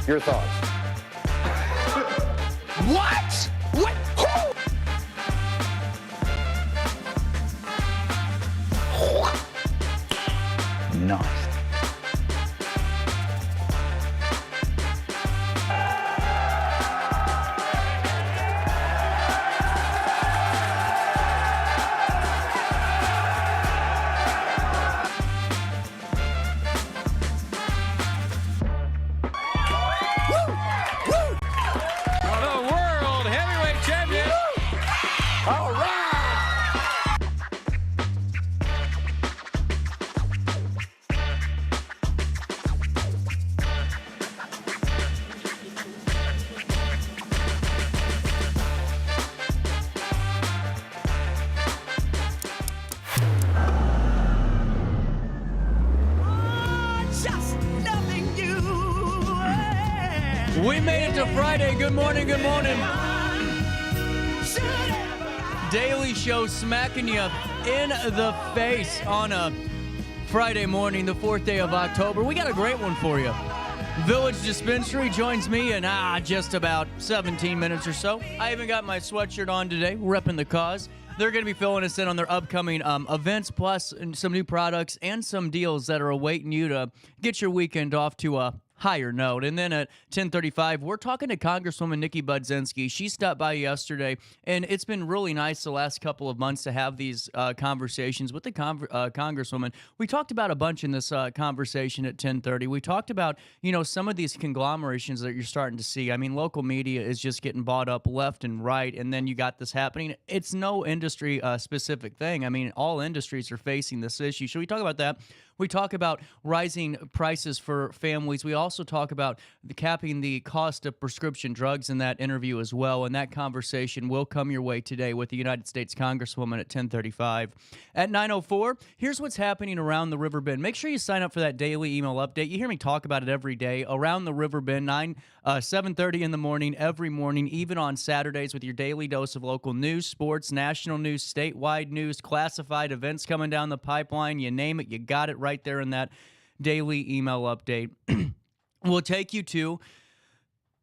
Your thoughts? What? What? Who? Nice. We made it to Friday. Good morning, good morning. Daily show smacking you in the face on a Friday morning, the 4th day of October. We got a great one for you. Village Dispensary joins me in just about 17 minutes or so. I even got my sweatshirt on today, repping the cause. They're going to be filling us in on their upcoming events, plus some new products and some deals that are awaiting you to get your weekend off to a higher note. And then at 10:35, we're talking to Congresswoman Nikki Budzinski. She stopped by yesterday, and it's been really nice the last couple of months to have these conversations with the Congresswoman. We talked about a bunch in this conversation at 10:30. We talked about, some of these conglomerations that you're starting to see. I mean, local media is just getting bought up left and right, and then you got this happening. It's no industry specific thing. I mean, all industries are facing this issue. Should we talk about that? We talk about rising prices for families. We also talk about capping the cost of prescription drugs in that interview as well. And that conversation will come your way today with the United States Congresswoman at 10:35. At 9:04, here's what's happening around the Riverbend. Make sure you sign up for that daily email update. You hear me talk about it every day. Around the Riverbend, 7:30 in the morning, every morning, even on Saturdays, with your daily dose of local news, sports, national news, statewide news, classified events coming down the pipeline. You name it, you got it right there in that daily email update. We'll take you to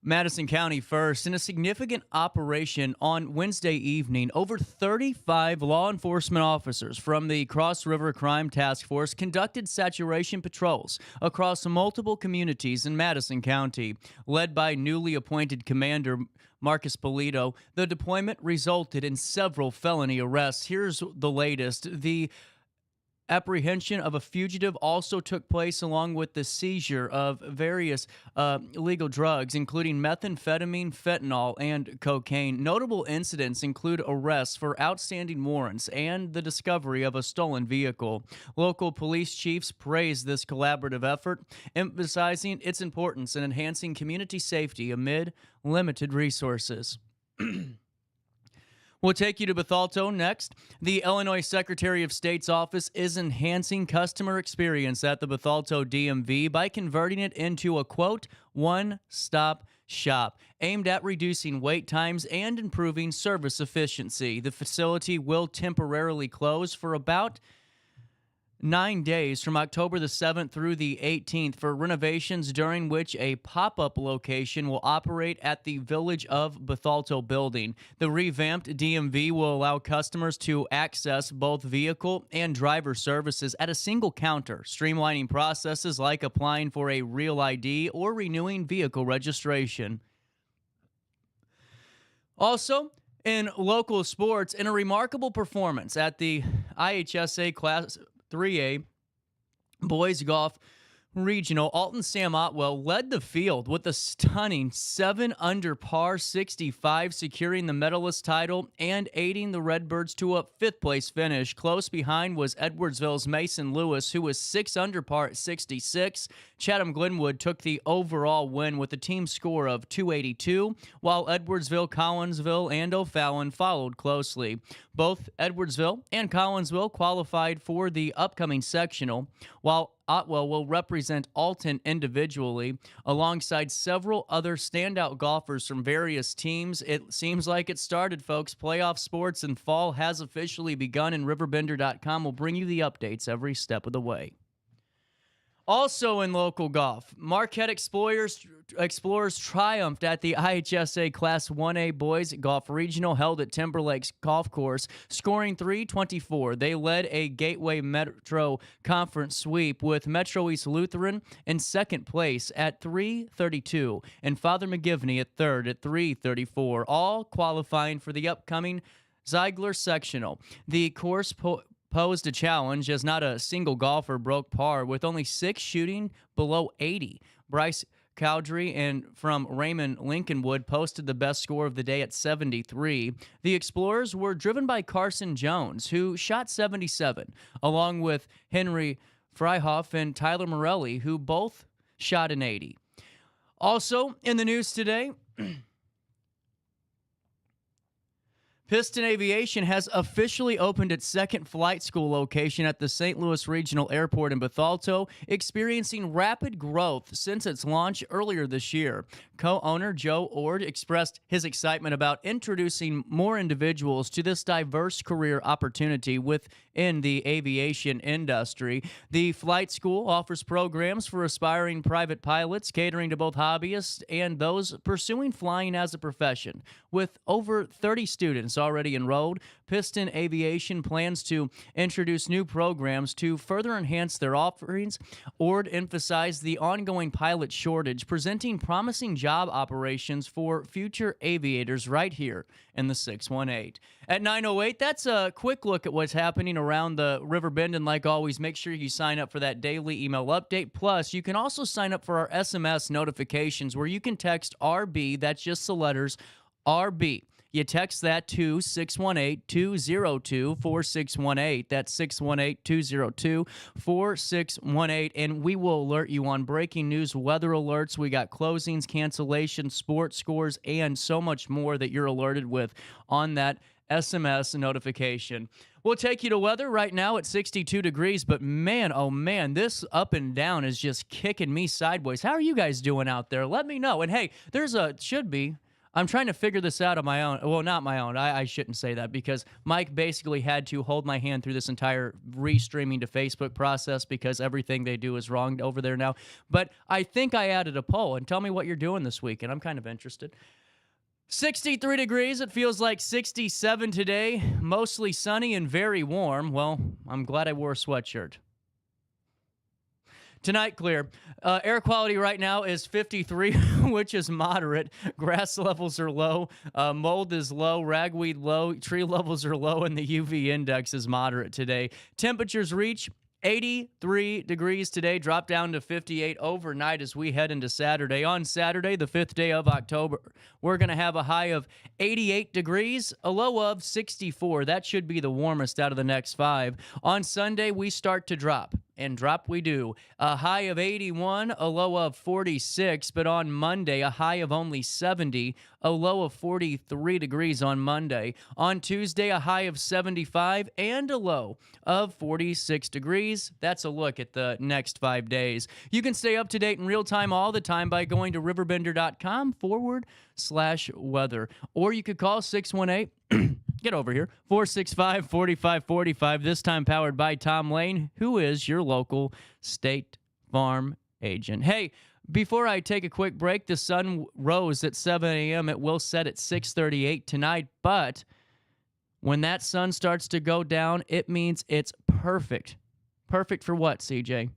Madison County first. In a significant operation on Wednesday evening, over 35 law enforcement officers from the Cross River Crime Task Force conducted saturation patrols across multiple communities in Madison County. Led by newly appointed Commander Marcus Polito, the deployment resulted in several felony arrests. Here's the latest. The apprehension of a fugitive also took place, along with the seizure of various illegal drugs, including methamphetamine, fentanyl, and cocaine. Notable incidents include arrests for outstanding warrants and the discovery of a stolen vehicle. Local police chiefs praised this collaborative effort, emphasizing its importance in enhancing community safety amid limited resources. We'll take you to Bethalto next. The Illinois Secretary of State's office is enhancing customer experience at the Bethalto DMV by converting it into a, quote, one-stop shop aimed at reducing wait times and improving service efficiency. The facility will temporarily close for about 9 days from October the 7th through the 18th for renovations, during which a pop-up location will operate at the Village of Bethalto building. The revamped DMV will allow customers to access both vehicle and driver services at a single counter, streamlining processes like applying for a Real ID or renewing vehicle registration. Also, in local sports, in a remarkable performance at the IHSA Class 3A Boys Golf Regional, Alton Sam Otwell led the field with a stunning 7 under par 65, securing the medalist title and aiding the Redbirds to a 5th place finish. Close behind was Edwardsville's Mason Lewis, who was 6 under par at 66. Chatham Glenwood took the overall win with a team score of 282, while Edwardsville, Collinsville, and O'Fallon followed closely. Both Edwardsville and Collinsville qualified for the upcoming sectional, while Otwell will represent Alton individually, alongside several other standout golfers from various teams. It seems like it started, folks. Playoff sports and fall has officially begun, and RiverBender.com will bring you the updates every step of the way. Also in local golf, Marquette Explorers triumphed at the IHSA Class 1A Boys Golf Regional held at Timberlake's Golf Course, scoring 324. They led a Gateway Metro Conference sweep with Metro East Lutheran in second place at 332 and Father McGivney at third at 334, all qualifying for the upcoming Ziegler Sectional. The course posed a challenge as not a single golfer broke par, with only 6 shooting below 80. Bryce Cowdery and from Raymond Lincolnwood posted the best score of the day at 73. The Explorers were driven by Carson Jones, who shot 77, along with Henry Freihoff and Tyler Morelli, who both shot an 80. Also in the news today, Piston Aviation has officially opened its second flight school location at the St. Louis Regional Airport in Bethalto, experiencing rapid growth since its launch earlier this year. Co-owner Joe Ord expressed his excitement about introducing more individuals to this diverse career opportunity within the aviation industry. The flight school offers programs for aspiring private pilots, catering to both hobbyists and those pursuing flying as a profession. With over 30 students already enrolled, Piston Aviation plans to introduce new programs to further enhance their offerings. Ord emphasized the ongoing pilot shortage, presenting promising job operations for future aviators right here in the 618. At 9:08, that's a quick look at what's happening around the Riverbend, and like always, make sure you sign up for that daily email update. Plus, you can also sign up for our SMS notifications where you can text RB, that's just the letters RB. You text that to 618-202-4618. That's 618-202-4618. And we will alert you on breaking news, weather alerts. We got closings, cancellations, sports scores, and so much more that you're alerted with on that SMS notification. We'll take you to weather right now at 62 degrees, but man, oh man, this up and down is just kicking me sideways. How are you guys doing out there? Let me know. And hey, I'm trying to figure this out on my own. Well, not my own. I shouldn't say that because Mike basically had to hold my hand through this entire restreaming to Facebook process because everything they do is wrong over there now. But I think I added a poll, and tell me what you're doing this weekend. I'm kind of interested. 63 degrees. It feels like 67 today. Mostly sunny and very warm. Well, I'm glad I wore a sweatshirt. Tonight, clear. Air quality right now is 53, which is moderate. Grass levels are low. Mold is low. Ragweed low. Tree levels are low, and the UV index is moderate today. Temperatures reach 83 degrees today, drop down to 58 overnight as we head into Saturday. On Saturday, the 5th day of October, we're going to have a high of 88 degrees, a low of 64. That should be the warmest out of the next 5. On Sunday, we start to drop. And drop we do. A high of 81, a low of 46. But on Monday, a high of only 70, a low of 43 degrees on Monday. On Tuesday, a high of 75 and a low of 46 degrees. That's a look at the next 5 days. You can stay up to date in real time all the time by going to RiverBender.com/weather. Or you could call 618 get over here, 465-4545, this time powered by Tom Lane, who is your local State Farm agent. Hey, before I take a quick break, the sun rose at 7 a.m. It will set at 6:38 tonight, but when that sun starts to go down, it means it's perfect. Perfect for what, CJ?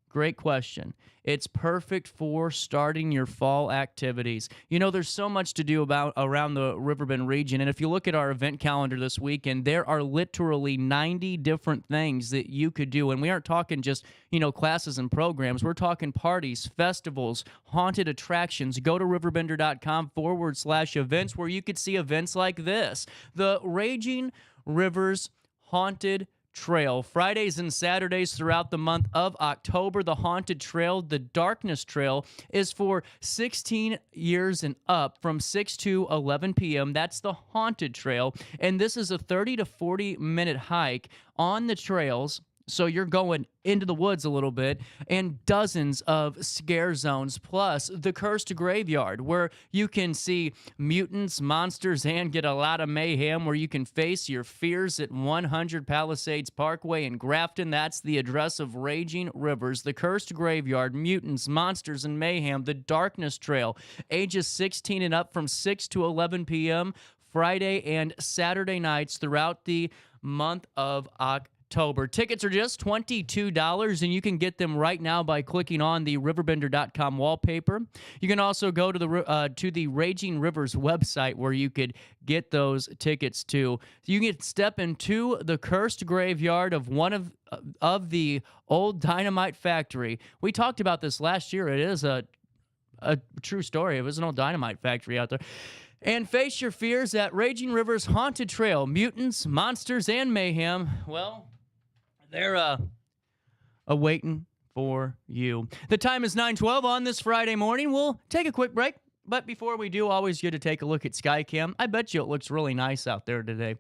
Great question. It's perfect for starting your fall activities. You know, there's so much to do around the Riverbend region, and if you look at our event calendar this weekend, there are literally 90 different things that you could do, and we aren't talking just, classes and programs. We're talking parties, festivals, haunted attractions. Go to RiverBender.com/events where you could see events like this. The Raging Rivers Haunted Trail. Fridays and Saturdays throughout the month of October. The Haunted Trail, the Darkness Trail, is for 16 years and up from 6 to 11 p.m. That's the Haunted Trail. And this is a 30 to 40 minute hike on the trails So you're going into the woods a little bit, and dozens of scare zones, plus the Cursed Graveyard, where you can see mutants, monsters, and get a lot of mayhem, where you can face your fears at 100 Palisades Parkway in Grafton. That's the address of Raging Rivers, the Cursed Graveyard, mutants, monsters, and mayhem, the Darkness Trail, ages 16 and up from 6 to 11 p.m., Friday and Saturday nights throughout the month of October. Tickets are just $22, and you can get them right now by clicking on the RiverBender.com wallpaper. You can also go to the Raging Rivers website, where you could get those tickets too. You can step into the Cursed Graveyard of one of the old dynamite factory. We talked about this last year. It is a true story. It was an old dynamite factory out there. And face your fears at Raging Rivers Haunted Trail. Mutants, monsters, and mayhem, well, they're awaiting for you. The time is 9:12 on this Friday morning. We'll take a quick break, but before we do, always good to take a look at Skycam. I bet you it looks really nice out there today.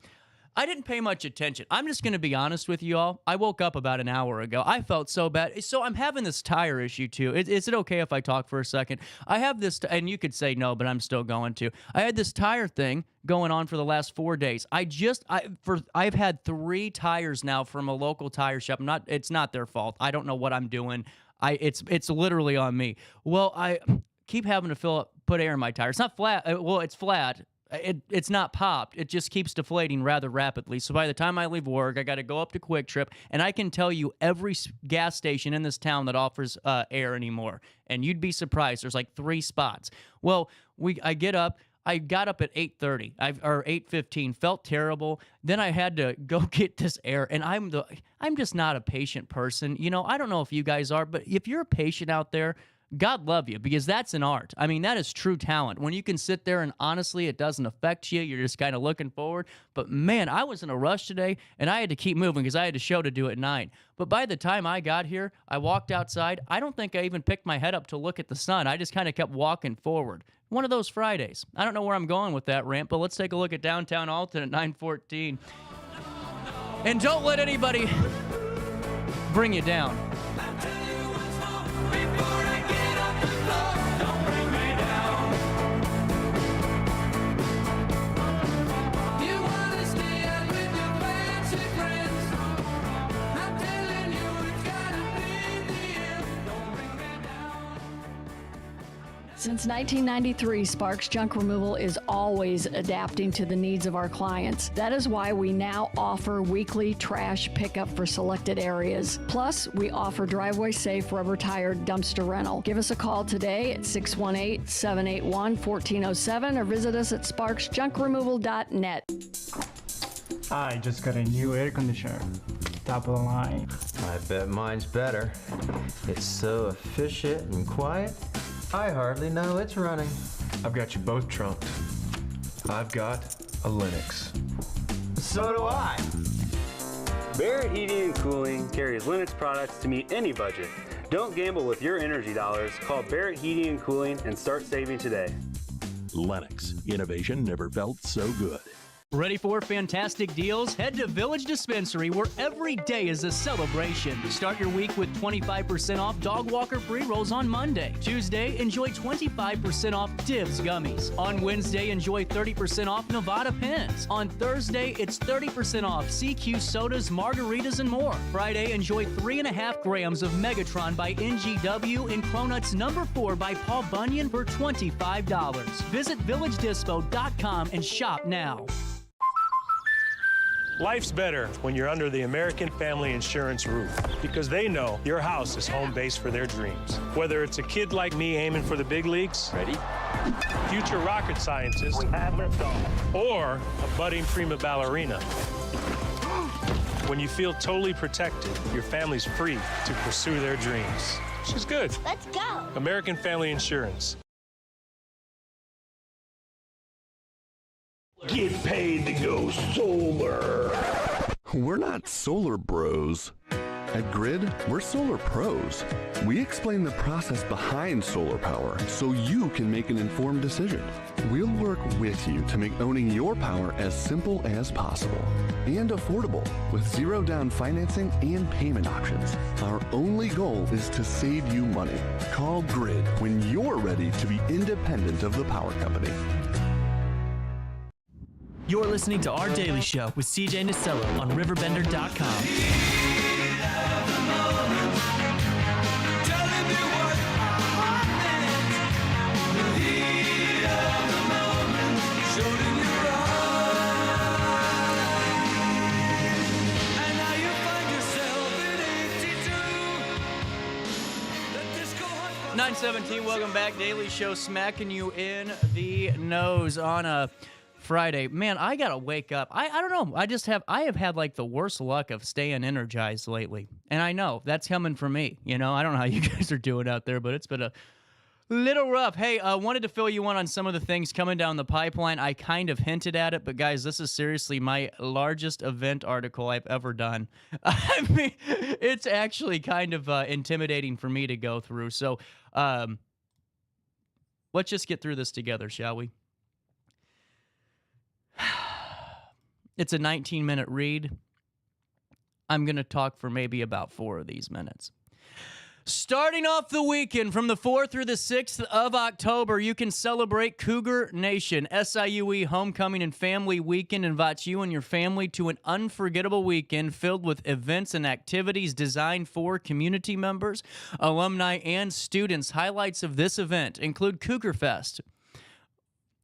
I didn't pay much attention. I'm just going to be honest with you all. I woke up about an hour ago. I felt so bad. So I'm having this tire issue too. Is it okay if I talk for a second? I have this, and you could say no, but I'm still going to. I had this tire thing going on for the last 4 days. I've had 3 tires now from a local tire shop. It's not their fault. I don't know what I'm doing. It's literally on me. Well, I keep having to put air in my tire. It's not flat. Well, it's flat. It's not popped. It just keeps deflating rather rapidly. So by the time I leave work, I got to go up to Quick Trip, and I can tell you every gas station in this town that offers air anymore. And you'd be surprised. There's like 3 spots. Well, I get up. I got up at 8:30 or 8:15. Felt terrible. Then I had to go get this air, and I'm just not a patient person. You know, I don't know if you guys are, but if you're a patient out there, God love you, because that's an art. I mean, that is true talent. When you can sit there and honestly, it doesn't affect you. You're just kind of looking forward. But man, I was in a rush today, and I had to keep moving because I had a show to do at 9. But by the time I got here, I walked outside. I don't think I even picked my head up to look at the sun. I just kind of kept walking forward. One of those Fridays. I don't know where I'm going with that rant, but let's take a look at downtown Alton at 9:14. And don't let anybody bring you down. Since 1993, Sparks Junk Removal is always adapting to the needs of our clients. That is why we now offer weekly trash pickup for selected areas. Plus, we offer driveway-safe rubber-tired dumpster rental. Give us a call today at 618-781-1407 or visit us at sparksjunkremoval.net. I just got a new air conditioner. Top of the line. I bet mine's better. It's so efficient and quiet, I hardly know it's running. I've got you both trunked. I've got a Linux. So do I. Barrett Heating and Cooling carries Linux products to meet any budget. Don't gamble with your energy dollars. Call Barrett Heating and Cooling and start saving today. Lennox. Innovation never felt so good. Ready for fantastic deals? Head to Village Dispensary, where every day is a celebration. Start your week with 25% off Dog Walker pre-rolls on Monday. Tuesday, enjoy 25% off Divs gummies. On Wednesday, enjoy 30% off Nevada pens. On Thursday, it's 30% off CQ sodas, margaritas, and more. Friday, enjoy 3.5 grams of Megatron by NGW and Cronuts number 4 by Paul Bunyan for $25. Visit VillageDispo.com and shop now. Life's better when you're under the American Family Insurance roof, because they know your house is home base for their dreams. Whether it's a kid like me aiming for the big leagues, Ready? future rocket scientist, or a budding prima ballerina. When you feel totally protected, your family's free to pursue their dreams. Which is good. Let's go. American Family Insurance. Get paid to go solar. We're not solar bros. At Grid, we're solar pros. We explain the process behind solar power so you can make an informed decision. We'll work with you to make owning your power as simple as possible and affordable with zero down financing and payment options. Our only goal is to save you money. Call Grid when you're ready to be independent of the power company. You're listening to Our Daily Show with CJ Nasello on RiverBender.com. Nine 17, welcome back. Daily Show smacking you in the nose on a Friday. Man, I gotta wake up. I don't know. I have had like the worst luck of staying energized lately. And I know that's coming from me. You know, I don't know how you guys are doing out there, but it's been a little rough. Hey, wanted to fill you in on some of the things coming down the pipeline. I kind of hinted at it, but guys, this is seriously my largest event article I've ever done. I mean, it's actually kind of intimidating for me to go through. So let's just get through this together, shall we? It's a 19-minute read. I'm going to talk for maybe about 4 of these minutes. Starting off the weekend from the 4th through the 6th of October, you can celebrate Cougar Nation. SIUE Homecoming and Family Weekend invites you and your family to an unforgettable weekend filled with events and activities designed for community members, alumni, and students. Highlights of this event include Cougar Fest,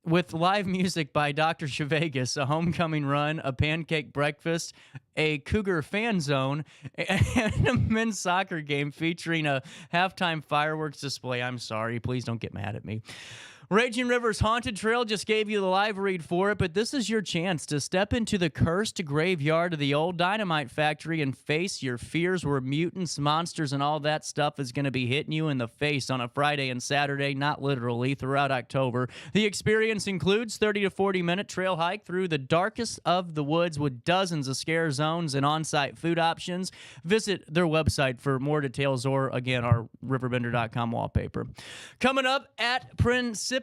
with live music by Dr. Chevegas, a homecoming run, a pancake breakfast, a Cougar fan zone, and a men's soccer game featuring a halftime fireworks display. I'm sorry, please don't get mad at me. Raging River's Haunted Trail just gave you the live read for it, but this is your chance to step into the cursed graveyard of the old dynamite factory and face your fears where mutants, monsters, and all that stuff is going to be hitting you in the face on a Friday and Saturday, not literally, throughout October. The experience includes 30 to 40-minute trail hike through the darkest of the woods with dozens of scare zones and on-site food options. Visit their website for more details or, again, our RiverBender.com wallpaper. Coming up at Principia,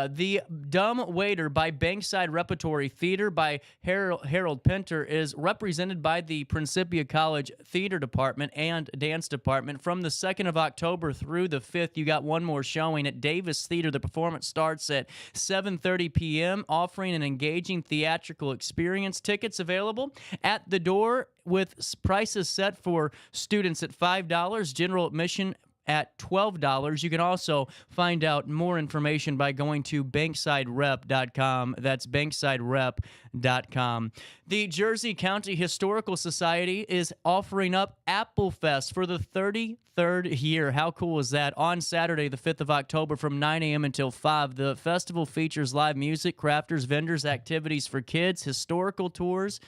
The Dumb Waiter by Bankside Repertory Theater by Harold Pinter is represented by the Principia College Theater Department and Dance Department. From the 2nd of October through the 5th, you got one more showing at Davis Theater. The performance starts at 7:30 p.m., offering an engaging theatrical experience. Tickets available at the door with prices set for students at $5, general admission at $12. You can also find out more information by going to BanksideRep.com. That's BanksideRep.com. The Jersey County Historical Society is offering up Apple Fest for the 33rd year. How cool is that? On Saturday, the 5th of October from 9 a.m. until 5. The festival features live music, crafters, vendors, activities for kids, historical tours,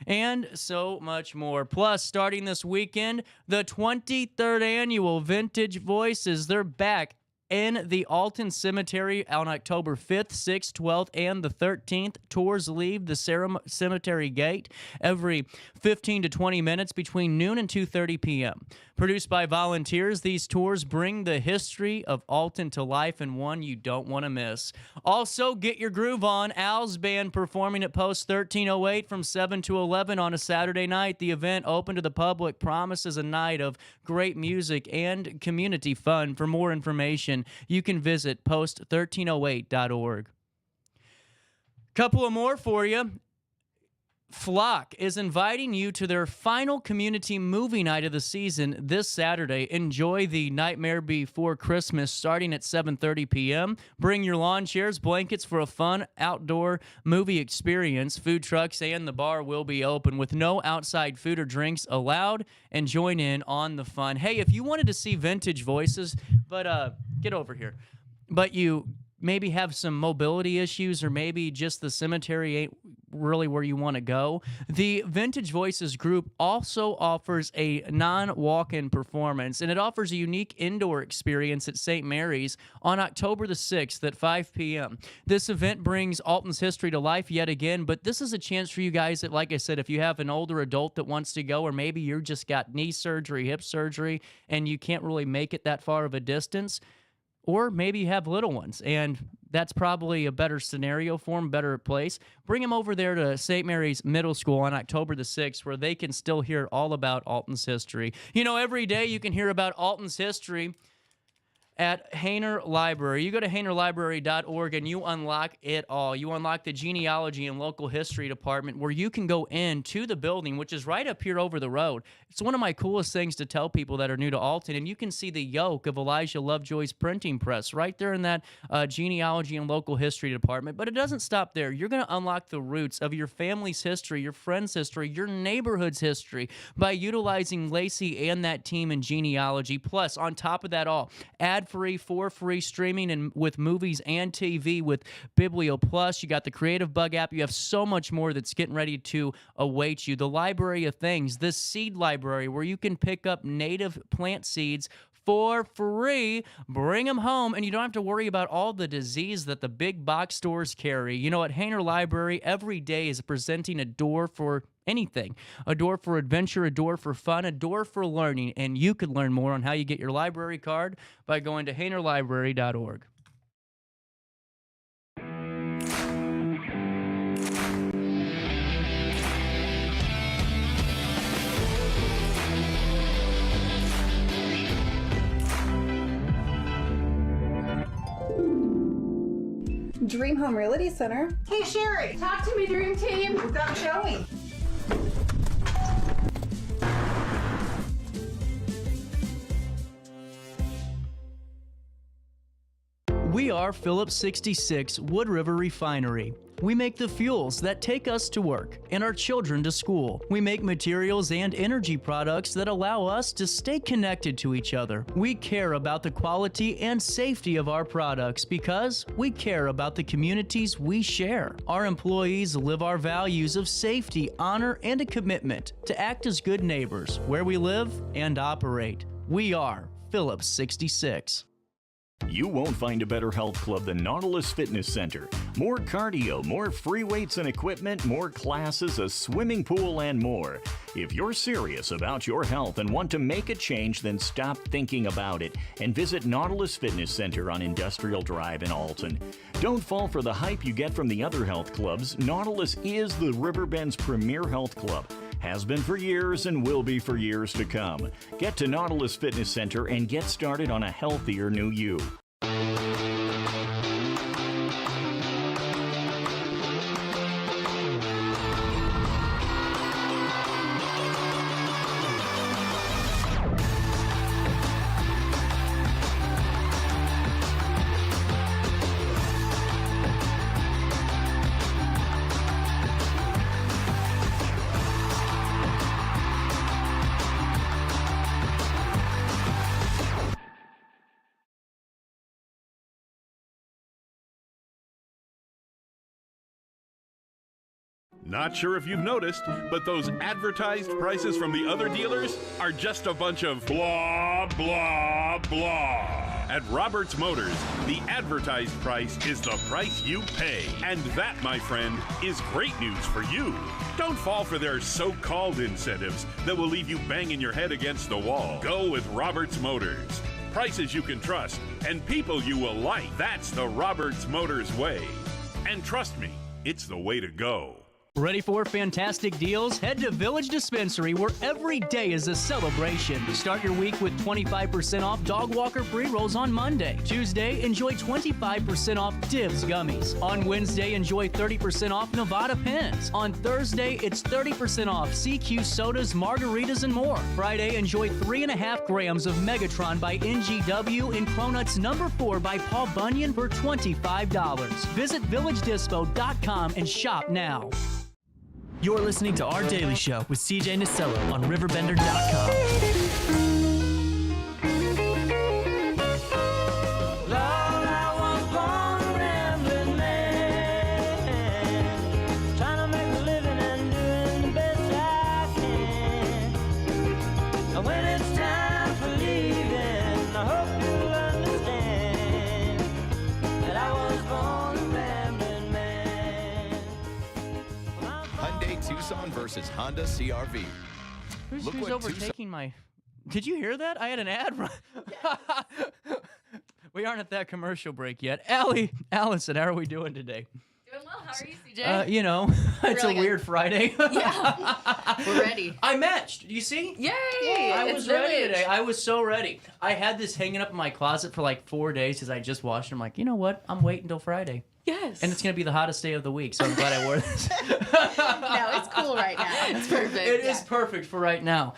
and so much more. Plus, starting this weekend, the 23rd annual Vintage Voices. They're back in the Alton Cemetery on October 5th, 6th, 12th, and the 13th. Tours leave the cemetery gate every 15 to 20 minutes between noon and 2:30 p.m. Produced by volunteers, these tours bring the history of Alton to life in one you don't want to miss. Also, get your groove on. Al's Band performing at Post 1308 from 7 to 11 on a Saturday night. The event, open to the public, promises a night of great music and community fun. For more information, you can visit post1308.org. Couple of more for you. Flock is inviting you to their final community movie night of the season this Saturday. Enjoy The Nightmare Before Christmas starting at 7:30 p.m. Bring your lawn chairs, blankets for a fun outdoor movie experience. Food trucks and the bar will be open with no outside food or drinks allowed, and join in on the fun. Hey, if you wanted to see Vintage Voices, but get over here, but you maybe have some mobility issues, or maybe just the cemetery ain't really where you want to go. The Vintage Voices group also offers a non-walk-in performance, and it offers a unique indoor experience at St. Mary's on October the 6th at 5 p.m. This event brings Alton's history to life yet again, but this is a chance for you guys that, like I said, if you have an older adult that wants to go, or maybe you just got knee surgery, hip surgery, and you can't really make it that far of a distance, or maybe you have little ones, and that's probably a better scenario for them, better place. Bring them over there to St. Mary's Middle School on October the 6th, where they can still hear all about Alton's history. You know, every day you can hear about Alton's history at Hainer Library. You go to HainerLibrary.org and you unlock it all. You unlock the genealogy and local history department, where you can go into the building, which is right up here over the road. It's one of my coolest things to tell people that are new to Alton, and you can see the yoke of Elijah Lovejoy's printing press right there in that genealogy and local history department. But it doesn't stop there. You're going to unlock the roots of your family's history, your friend's history, your neighborhood's history by utilizing Lacey and that team in genealogy. Plus, on top of that all, ad-free, for free streaming and with movies and TV with Biblio Plus. You got the Creative Bug app. You have so much more that's getting ready to await you. The Library of Things, the Seed Library, where you can pick up native plant seeds for free, bring them home, and you don't have to worry about all the disease that the big box stores carry. You know, at Hainer Library, every day is presenting a door for anything. A door for adventure, a door for fun, a door for learning, and you could learn more on how you get your library card by going to HainerLibrary.org. Dream Home Realty Center. Hey, Sherry. Talk to me, Dream Team. We've got a showing. We are Phillips 66 Wood River Refinery. We make the fuels that take us to work and our children to school. We make materials and energy products that allow us to stay connected to each other. We care about the quality and safety of our products because we care about the communities we share. Our employees live our values of safety, honor, and a commitment to act as good neighbors where we live and operate. We are Phillips 66. You won't find a better health club than Nautilus Fitness Center. More cardio, more free weights and equipment, more classes, a swimming pool, and more. If you're serious about your health and want to make a change, then stop thinking about it and visit Nautilus Fitness Center on Industrial Drive in Alton. Don't fall for the hype you get from the other health clubs. Nautilus is the Riverbend's premier health club. Has been for years and will be for years to come. Get to Nautilus Fitness Center and get started on a healthier new you. Not sure if you've noticed, but those advertised prices from the other dealers are just a bunch of blah, blah, blah. At Roberts Motors, the advertised price is the price you pay. And that, my friend, is great news for you. Don't fall for their so-called incentives that will leave you banging your head against the wall. Go with Roberts Motors. Prices you can trust and people you will like. That's the Roberts Motors way. And trust me, it's the way to go. Ready for fantastic deals? Head to Village Dispensary, where every day is a celebration. Start your week with 25% off Dog Walker pre-rolls on Monday. Tuesday, enjoy 25% off Divs gummies. On Wednesday, enjoy 30% off Nevada pens. On Thursday, it's 30% off CQ sodas, margaritas, and more. Friday, enjoy 3.5 grams of Megatron by NGW and Cronuts number 4 by Paul Bunyan for $25. Visit VillageDispo.com and shop now. You're listening to Our Daily Show with CJ Nasello on RiverBender.com. Lord, I was born a rambling man, trying to make Tucson versus Honda CR-V. Who's Look what overtaking my... Did you hear that? I had an ad run. We aren't at that commercial break yet. Alli, Allison, how are we doing today? Doing well. How are you, CJ? You know, it's Really a weird Friday. Yeah. We're ready. I matched. Do you see? Yay! I It's was ready Village. today. I was so ready. I had this hanging up in my closet for like 4 days because I just washed it. I'm like, you know what? I'm waiting until Friday. Yes. And it's going to be the hottest day of the week, so I'm glad I wore this. No, it's cool right now. It's perfect. It is perfect for right now.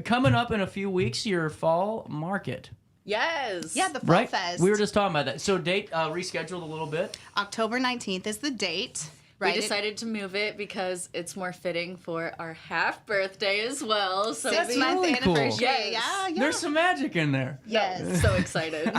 Coming up in a few weeks, your fall market. Yes. Yeah, the Fall Fest. We were just talking about that. So date rescheduled a little bit. October 19th is the date. We decided to move it because it's more fitting for our half birthday as well. So 6 month really cool. anniversary. Yes. Yeah. There's some magic in there. Yes. So excited.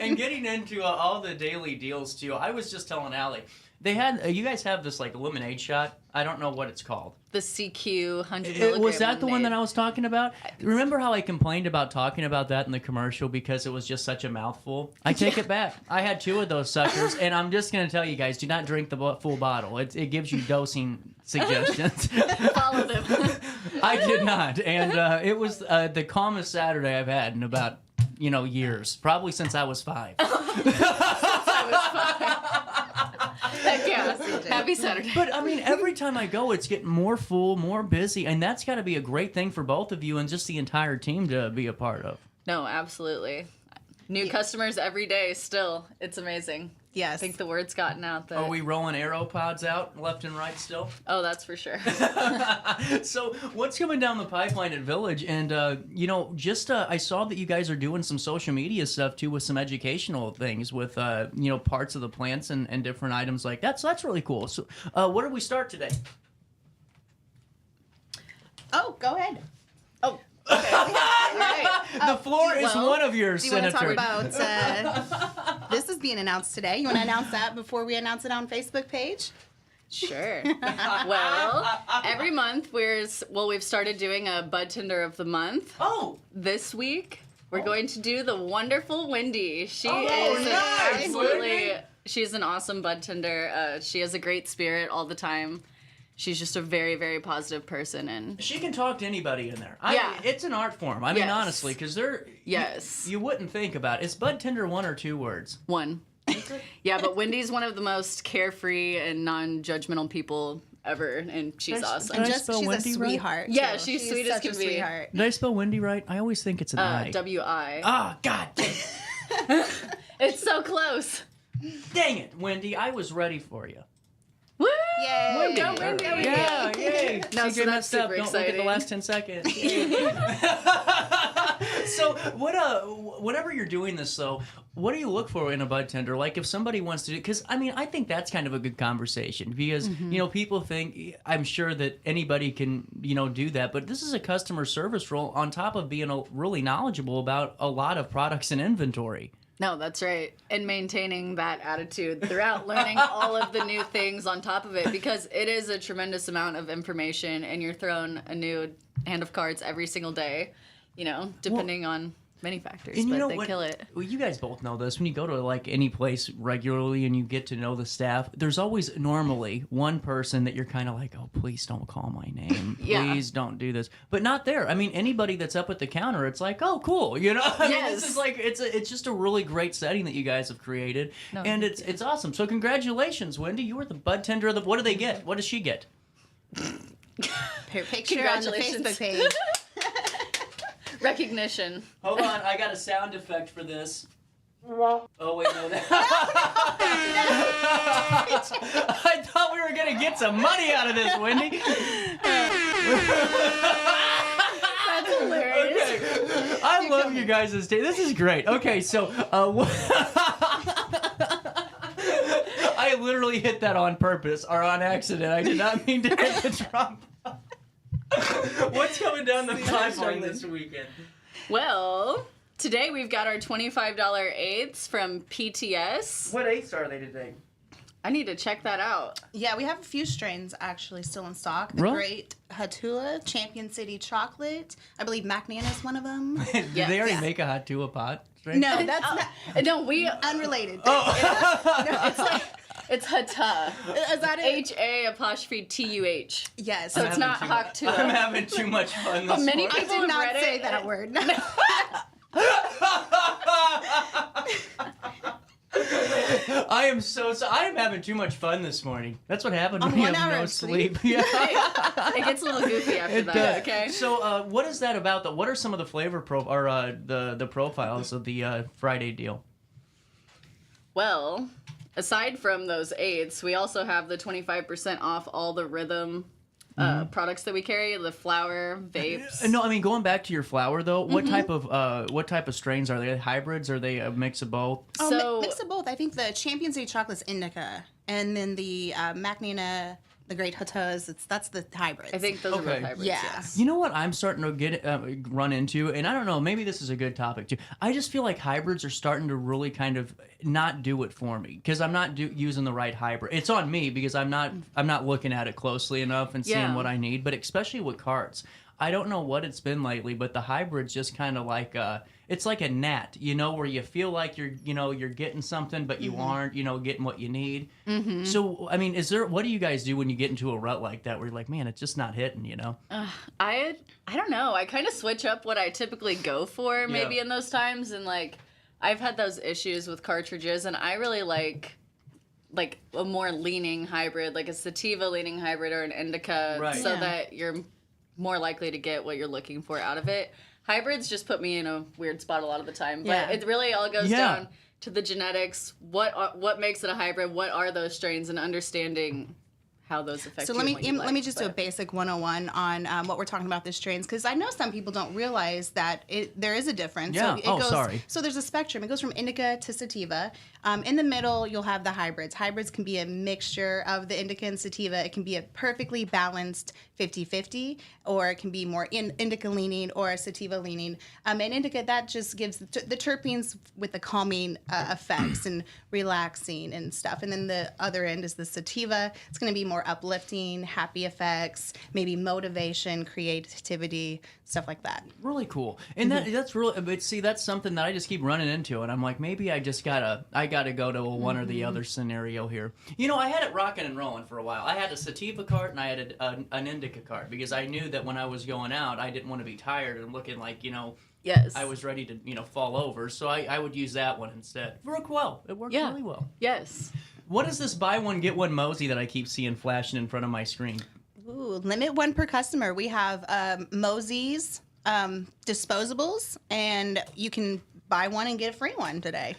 And getting into all the daily deals too. I was just telling Allie, they had you guys have this like lemonade shot. I don't know what it's called. The CQ 100 milligram. Was that the one lemonade. that I was talking about? Remember how I complained about talking about that in the commercial because it was just such a mouthful? I take it back. I had 2 of those suckers, and I'm just going to tell you guys, do not drink the full bottle. It gives you dosing suggestions. Follow them. I did not, and it was the calmest Saturday I've had in about, years. Probably since I was 5. Heck yeah. Happy Saturday. But I mean, every time I go, it's getting more full, more busy, and that's got to be a great thing for both of you and just the entire team to be a part of. No, absolutely. New customers every day still. It's amazing. Yes. I think the word's gotten out that... Are we rolling AeroPods out left and right still? Oh, that's for sure. So what's coming down the pipeline at Village? And, I saw that you guys are doing some social media stuff, too, with some educational things with, parts of the plants and different items like that. So that's really cool. So where do we start today? Oh, go ahead. Oh, okay. Right. The floor is one of yours, Do you want to Senator. talk about this is being announced today? You want to announce that before we announce it on Facebook page? Sure. Well, every month we've started doing a Bud Tender of the Month. Oh. This week we're going to do the wonderful Wendy. She Oh, is nice, absolutely. Wendy. She's an awesome Bud Tender. She has a great spirit all the time. She's just a very, very positive person, and She can talk to anybody in there. Yeah. It's an art form. I mean, Yes. honestly, because you wouldn't think about it. Is Bud Tender 1 or 2 words? 1. Yeah, but Wendy's one of the most carefree and non-judgmental people ever, and she's awesome. And Did I just spell she's Wendy a right? sweetheart. Yeah, too. she's sweet as such can a be. sweetheart. Did I spell Wendy right? I always think it's an I. W-I. Ah, God dang it. It's so close. Dang it, Wendy. I was ready for you. Woo! Yay! Wendy. Go, Wendy. Yeah, yay. No, CJ so that's messed up. super Don't look at the exciting. last 10 seconds. So, whenever you're doing this, though, what do you look for in a Bud Tender? Like, if somebody wants to do... Because, I mean, I think that's kind of a good conversation. Because, people think... I'm sure that anybody can, do that. But this is a customer service role on top of being really knowledgeable about a lot of products and inventory. No, that's right. And maintaining that attitude throughout, learning all of the new things on top of it, because it is a tremendous amount of information, and you're thrown a new hand of cards every single day, depending on many factors, And but they kill it. Well, you guys both know this. When you go to like any place regularly and you get to know the staff, there's always normally one person that you're kind of like, oh, please don't call my name. Yeah. Please don't do this. But not there. I mean, anybody that's up at the counter, it's like, oh, cool. I mean, this is like, it's just a really great setting that you guys have created. No, and it's awesome. So congratulations, Wendy. You were the Bud Tender of the... What do they get? What does she get? Her picture on the Facebook page. Recognition. Hold on. I got a sound effect for this. Oh, wait, no. I thought we were going to get some money out of this, Wendy. That's hilarious. Okay. I love you guys' day. This is great. Okay, so I literally hit that on purpose or on accident. I did not mean to hit the drum. What's coming down the pipeline this weekend? Well, today we've got our $25 eighths from PTS. What eighths are they today? I need to check that out. Yeah, we have a few strains actually still in stock. The Really? Great Hatula, Champion City Chocolate. I believe Macnan is one of them. Did they already make a hot Tua pot? Right? No, that's not. No, we Unrelated. Oh. No, it's like It's Hata. Is that it? H-A'-T-U-H. Yes. So it's not Haktua. I'm having too much fun this Many morning. people I did have not read say it. that word. I am so I am having too much fun this morning. That's what happened when On you 1 have hour no of sleep. sleep. Yeah. It gets a little goofy after It that. does. Okay. So, what is that about? What are some of the flavor the profiles of the Friday deal? Well, aside from those aids, we also have the 25% off all the rhythm products that we carry, the flower, vapes. No, I mean going back to your flower though. What type of strains are they? Hybrids? Are they a mix of both? So mix of both. I think the Champions Day chocolate's indica, and then the Macnina, the Great Hatas, that's the hybrids. I think those are both hybrids. Yeah. Yes. You know what I'm starting to run into, and I don't know, maybe this is a good topic too. I just feel like hybrids are starting to really kind of not do it for me because I'm not using the right hybrid. It's on me because I'm not looking at it closely enough and seeing what I need. But especially with carts, I don't know what it's been lately, but the hybrid's just kind of like it's like a gnat, where you feel like you're getting something, but you aren't, getting what you need. So, I mean, what do you guys do when you get into a rut like that, where you're like, man, it's just not hitting, I don't know. I kind of switch up what I typically go for maybe in those times, and like I've had those issues with cartridges, and I really like a more leaning hybrid, like a sativa leaning hybrid or an indica, so that you're more likely to get what you're looking for out of it. Hybrids just put me in a weird spot a lot of the time, but it really all goes down to the genetics. What makes it a hybrid? What are those strains, and understanding how those affect So you. let me just do a basic 101 on what we're talking about the strains, because I know some people don't realize that there is a difference. Yeah. So it goes, sorry. So there's a spectrum. It goes from indica to sativa. In the middle, you'll have the hybrids. Hybrids can be a mixture of the indica and sativa. It can be a perfectly balanced 50-50, or it can be more indica leaning or sativa leaning. And indica, that just gives the terpenes with the calming effects and relaxing and stuff. And then the other end is the sativa. It's going to be more uplifting, happy effects, maybe motivation, creativity, stuff like that. Really cool. And that's really, but see, that's something that I just keep running into, and I'm like, maybe I gotta go to a one or the other scenario here. I had it rocking and rolling for a while. I had a sativa cart and I had an indica cart, because I knew that when I was going out, I didn't want to be tired and looking like, yes, I was ready to, fall over. So I would use that one instead. It worked well. It worked really well. Yes. What is this buy one, get one Mosey that I keep seeing flashing in front of my screen? Ooh, limit one per customer. We have Mosey's disposables, and you can buy one and get a free one today.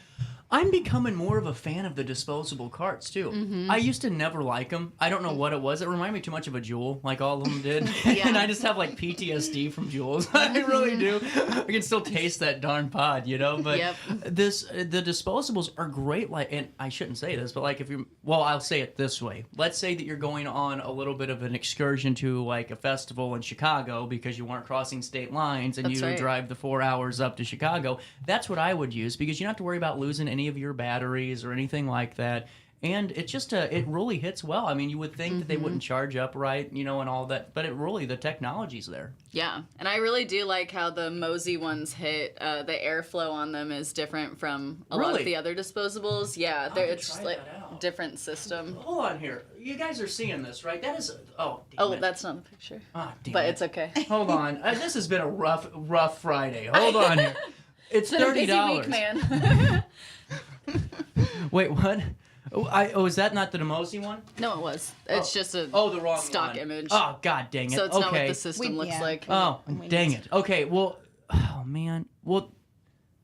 I'm becoming more of a fan of the disposable carts, too. I used to never like them. I don't know what it was. It reminded me too much of a Juul, like all of them did. And I just have, like, PTSD from Juuls. I really do. I can still taste that darn pod, But the disposables are great. And I shouldn't say this, but, like, I'll say it this way. Let's say that you're going on a little bit of an excursion to, like, a festival in Chicago because you weren't crossing state lines and you drive the 4 hours up to Chicago. That's what I would use, because you don't have to worry about losing any of your batteries or anything like that, and it just it really hits well. I mean, you would think that they wouldn't charge up right, and all that, but the technology's there. Yeah, and I really do like how the Mosey ones hit. The airflow on them is different from a lot of the other disposables. Yeah, it's like different system. Hold on here, you guys are seeing this, right? That is that's not the picture. But it's okay. Hold on, this has been a rough Friday. Hold on here. It's $30. Busy week, man. Wait, what? Is that not the Mosey one? No, it was. It's just the wrong stock one. image. Oh, god dang it. So it's not what the system looks like. Oh, dang it. Okay, well, oh man. Well,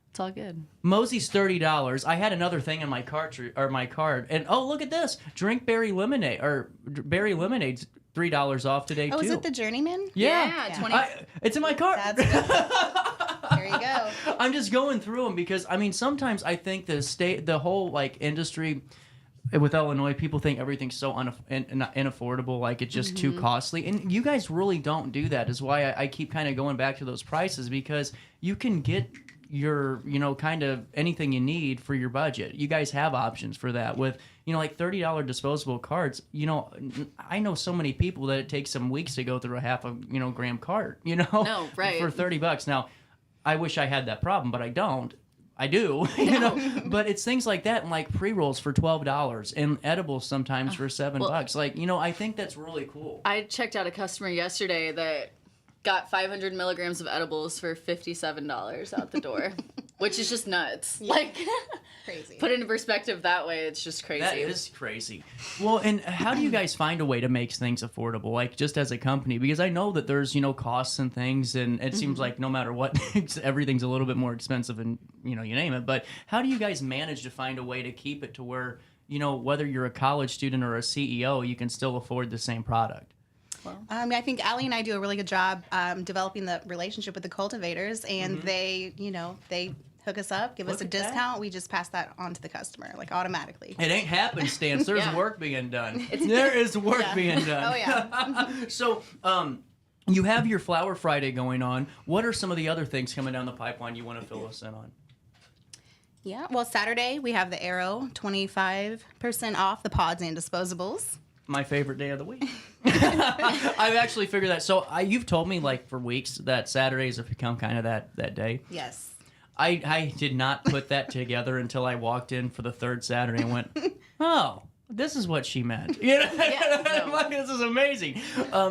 it's all good. Mosey's $30. I had another thing in my cart, and look at this. Drink berry lemonade, or berry lemonade's $3 off today too. Oh, is it the Journeyman? Yeah. 20. It's in my cart. That's good. There you go. I'm just going through them because, I mean, sometimes I think the whole, like, industry with Illinois, people think everything's so unaffordable, like it's just too costly. And you guys really don't do that, is why I keep kind of going back to those prices, because you can get your, kind of anything you need for your budget. You guys have options for that with, like $30 disposable carts. I know so many people that it takes some weeks to go through a half a, gram cart, No, right. for $30. Now, I wish I had that problem, but I don't. I do, you know, but it's things like that, and like pre-rolls for $12 and edibles sometimes for $7. Like, you know, I think that's really cool. I checked out a customer yesterday that got 500 milligrams of edibles for $57 out the door, which is just nuts. Like, crazy. Put it into perspective that way, it's just crazy. That is crazy. Well, and how do you guys find a way to make things affordable, like just as a company? Because I know that there's, you know, costs and things, and it seems like no matter what, everything's a little bit more expensive, and, you know, you name it. But how do you guys manage to find a way to keep it to where, you know, whether you're a college student or a CEO, you can still afford the same product? I think Alli and I do a really good job developing the relationship with the cultivators, and they, you know, they hook us up, give us a discount. We just pass that on to the customer, like, automatically. It ain't happenstance. There's work being done. There is work being done. Oh, yeah. So, you have your Flower Friday going on. What are some of the other things coming down the pipeline you want to fill us in on? Yeah, well, Saturday we have the Arrow, 25% off the pods and disposables. My favorite day of the week. I've actually figured that. So you've told me like for weeks that Saturdays have become kind of that day. Yes. I did not put that together until I walked in for the third Saturday and went, oh, this is what she meant. You know? This is amazing.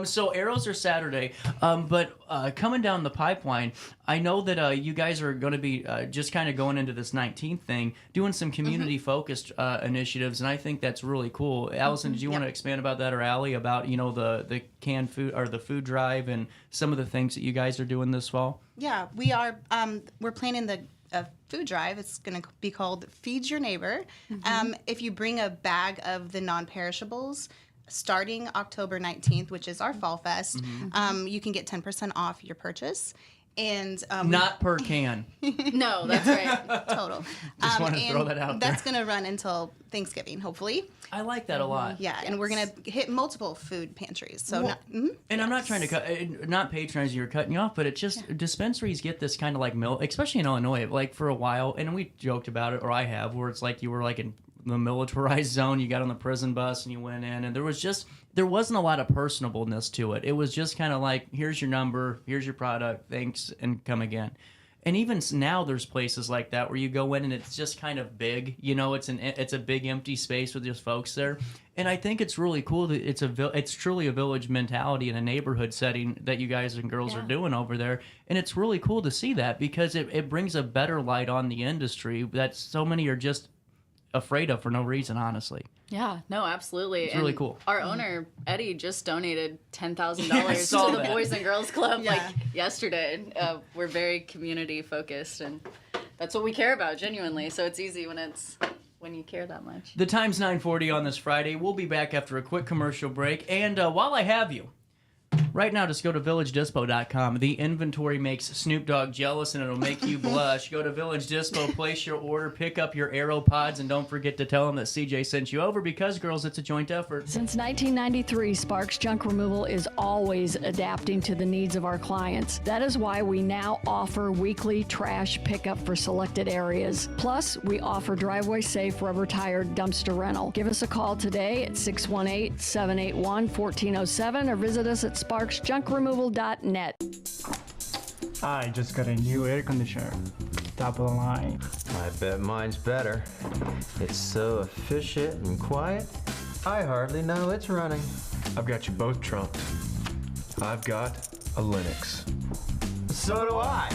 So arrows are Saturday, but coming down the pipeline, I know that you guys are going to be just kind of going into this 19th thing, doing some community-focused initiatives, and I think that's really cool. Allison, did you want to expand about that, or Allie, about, you know, the canned food or the food drive and some of the things that you guys are doing this fall? Yeah, we are. We're planning a food drive. It's going to be called Feed Your Neighbor. If you bring a bag of the non-perishables, starting October 19th, which is our Fall Fest, you can get 10% off your purchase. And not per can. No, that's right. Total. Just want to throw that out there. That's going to run until Thanksgiving, hopefully. I like that a lot. Yeah, and we're going to hit multiple food pantries. So, and I'm not trying to not patronizing or cutting you off, but it's just dispensaries get this kind of like especially in Illinois, like for a while, and we joked about it, or I have, where it's like you were like in the militarized zone, you got on the prison bus and you went in, and there wasn't a lot of personableness to it. It was just kind of like, here's your number, here's your product, thanks, and come again. And even now there's places like that where you go in and it's just kind of big, you know, it's a big empty space with just folks there. And I think it's really cool that it's truly a village mentality in a neighborhood setting that you guys and girls are doing over there. And it's really cool to see that, because it brings a better light on the industry that so many are just afraid of for no reason, honestly. Yeah, no, absolutely. It's really cool. Our owner, Eddie, just donated $10,000 to the Boys and Girls Club like yesterday. We're very community focused, and that's what we care about, genuinely. So it's easy when you care that much. The time's 9:40 on this Friday. We'll be back after a quick commercial break. And while I have you, right now, just go to VillageDispo.com. The inventory makes Snoop Dogg jealous, and it'll make you blush. Go to Village Dispo, place your order, pick up your Aero Pods, and don't forget to tell them that CJ sent you over, because, girls, it's a joint effort. Since 1993, Sparks Junk Removal is always adapting to the needs of our clients. That is why we now offer weekly trash pickup for selected areas. Plus, we offer driveway-safe rubber-tired dumpster rental. Give us a call today at 618-781-1407 or visit us at sparksjunkremoval.net. I just got a new air conditioner. Top of the line. I bet mine's better. It's so efficient and quiet, I hardly know it's running. I've got you both trumped. I've got a Linux. So do I.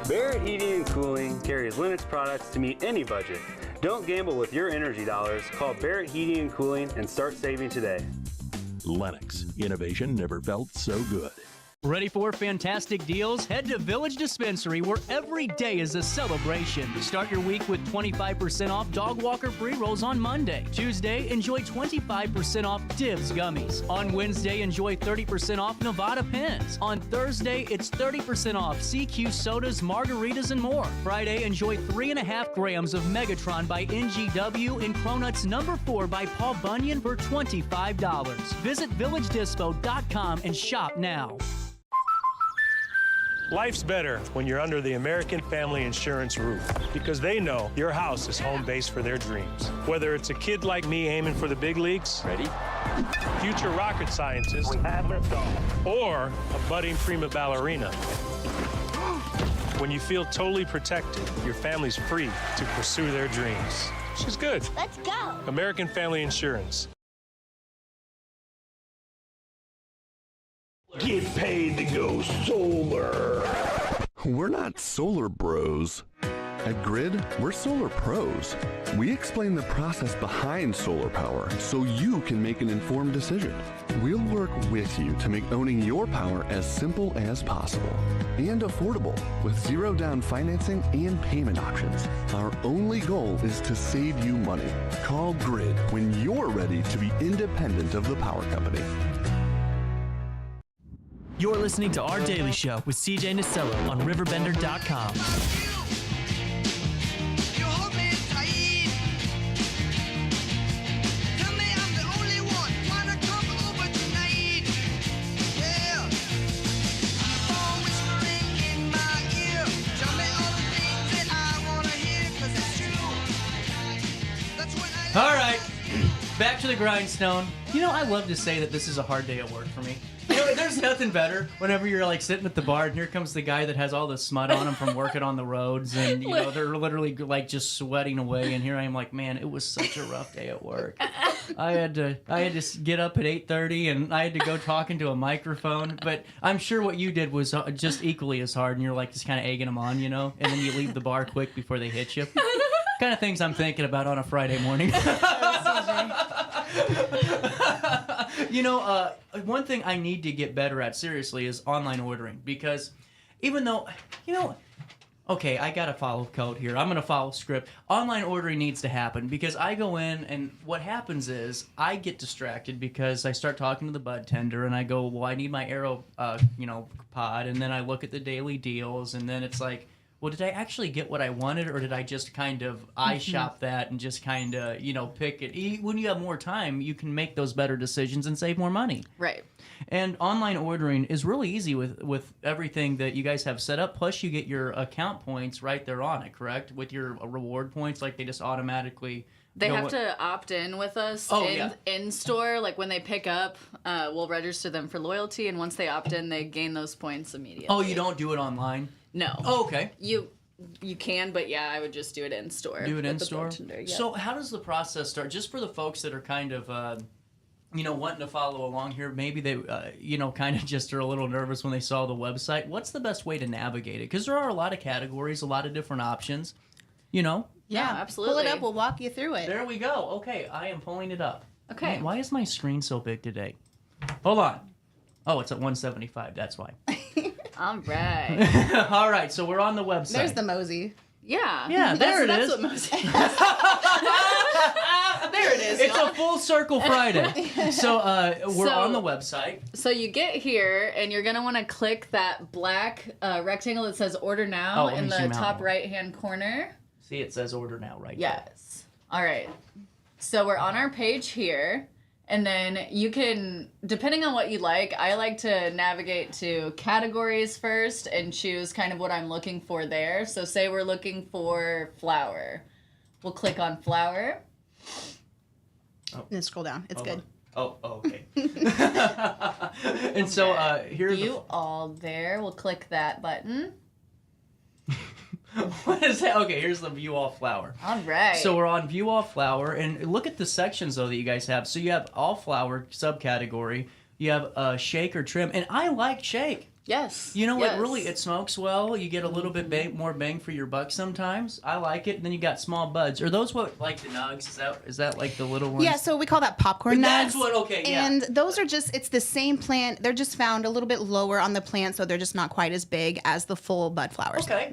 Barrett Heating and Cooling carries Linux products to meet any budget. Don't gamble with your energy dollars. Call Barrett Heating and Cooling and start saving today. Lennox. Innovation never felt so good. Ready for fantastic deals? Head to Village Dispensary, where every day is a celebration. Start your week with 25% off dog walker pre-rolls on Monday. Tuesday, enjoy 25% off Divs gummies. On Wednesday, enjoy 30% off Nevada pens. On Thursday, it's 30% off CQ sodas, margaritas, and more. Friday, enjoy 3.5 grams of Megatron by NGW and Cronuts number 4 by Paul Bunyan for $25. Visit VillageDispo.com and shop now. Life's better when you're under the American Family Insurance roof, because they know your house is home base for their dreams. Whether it's a kid like me aiming for the big leagues, ready, future rocket scientist, or a budding prima ballerina. When you feel totally protected, your family's free to pursue their dreams. She's good. Let's go. American Family Insurance. Get paid to go solar. We're not solar bros. At Grid, we're solar pros. We explain the process behind solar power so you can make an informed decision. We'll work with you to make owning your power as simple as possible and affordable with zero down financing and payment options. Our only goal is to save you money. Call Grid when you're ready to be independent of the power company. You're listening to Our Daily Show with CJ Nasello on RiverBender.com. All right, back to the grindstone. You know, I love to say that this is a hard day at work for me. You know, there's nothing better whenever you're like sitting at the bar and here comes the guy that has all the smut on him from working on the roads, and you know they're literally like just sweating away, and here I am like, man, it was such a rough day at work. I had to get up at 8:30 and I had to go talk into a microphone. But I'm sure what you did was just equally as hard, and you're like just kind of egging them on, you know, and then you leave the bar quick before they hit you. Kind of things I'm thinking about on a Friday morning. You know, one thing I need to get better at, seriously, is online ordering. Because even though, you know, okay, I got to follow code here. I'm going to follow script. Online ordering needs to happen because I go in and what happens is I get distracted because I start talking to the bud tender and I go, well, I need my Aero, pod. And then I look at the daily deals and then it's like, well, did I actually get what I wanted, or did I just kind of eye shop that and just kind of, you know, pick it? When you have more time, you can make those better decisions and save more money. Right. And online ordering is really easy with everything that you guys have set up. Plus, you get your account points right there on it, correct? With your reward points, like they just automatically... They have to opt in with us in store. Like when they pick up, we'll register them for loyalty, and once they opt in, they gain those points immediately. Oh, you don't do it online? No. Oh, okay. You can, but yeah, I would just do it in store. Do it in store? Yep. So how does the process start? Just for the folks that are kind of, wanting to follow along here, maybe they, kind of just are a little nervous when they saw the website. What's the best way to navigate it? Because there are a lot of categories, a lot of different options, you know? Yeah, absolutely. Pull it up. We'll walk you through it. There we go. Okay, I am pulling it up. Okay. Man, why is my screen so big today? Hold on. Oh, it's at 175. That's why. All right. All right, so we're on the website. There's the Mosey. Yeah. Yeah, there it is. That's what Mosey is. There it is. It's a full circle Friday. So we're on the website. So you get here, and you're going to want to click that black rectangle that says Order Now in the top right-hand corner. See, it says Order Now right there. Yes. All right. So we're on our page here. And then you can, depending on what you like, I like to navigate to categories first and choose kind of what I'm looking for there. So say we're looking for flour. We'll click on flour. Oh. And then scroll down. It's good. Okay. And so here's View all there. We'll click that button. What is that? Okay, here's the View All Flour. All right. So we're on View All Flour, and look at the sections, though, that you guys have. So you have All Flour subcategory. You have Shake or Trim, and I like Shake. Yes. You know what? Really, it smokes well. You get a little bit more bang for your buck sometimes. I like it. And then you got small buds. Are those what, like the nugs? Is that like the little ones? Yeah, so we call that popcorn nugs. That's what, okay, yeah. And those are just, it's the same plant. They're just found a little bit lower on the plant, so they're just not quite as big as the full bud flowers. Okay.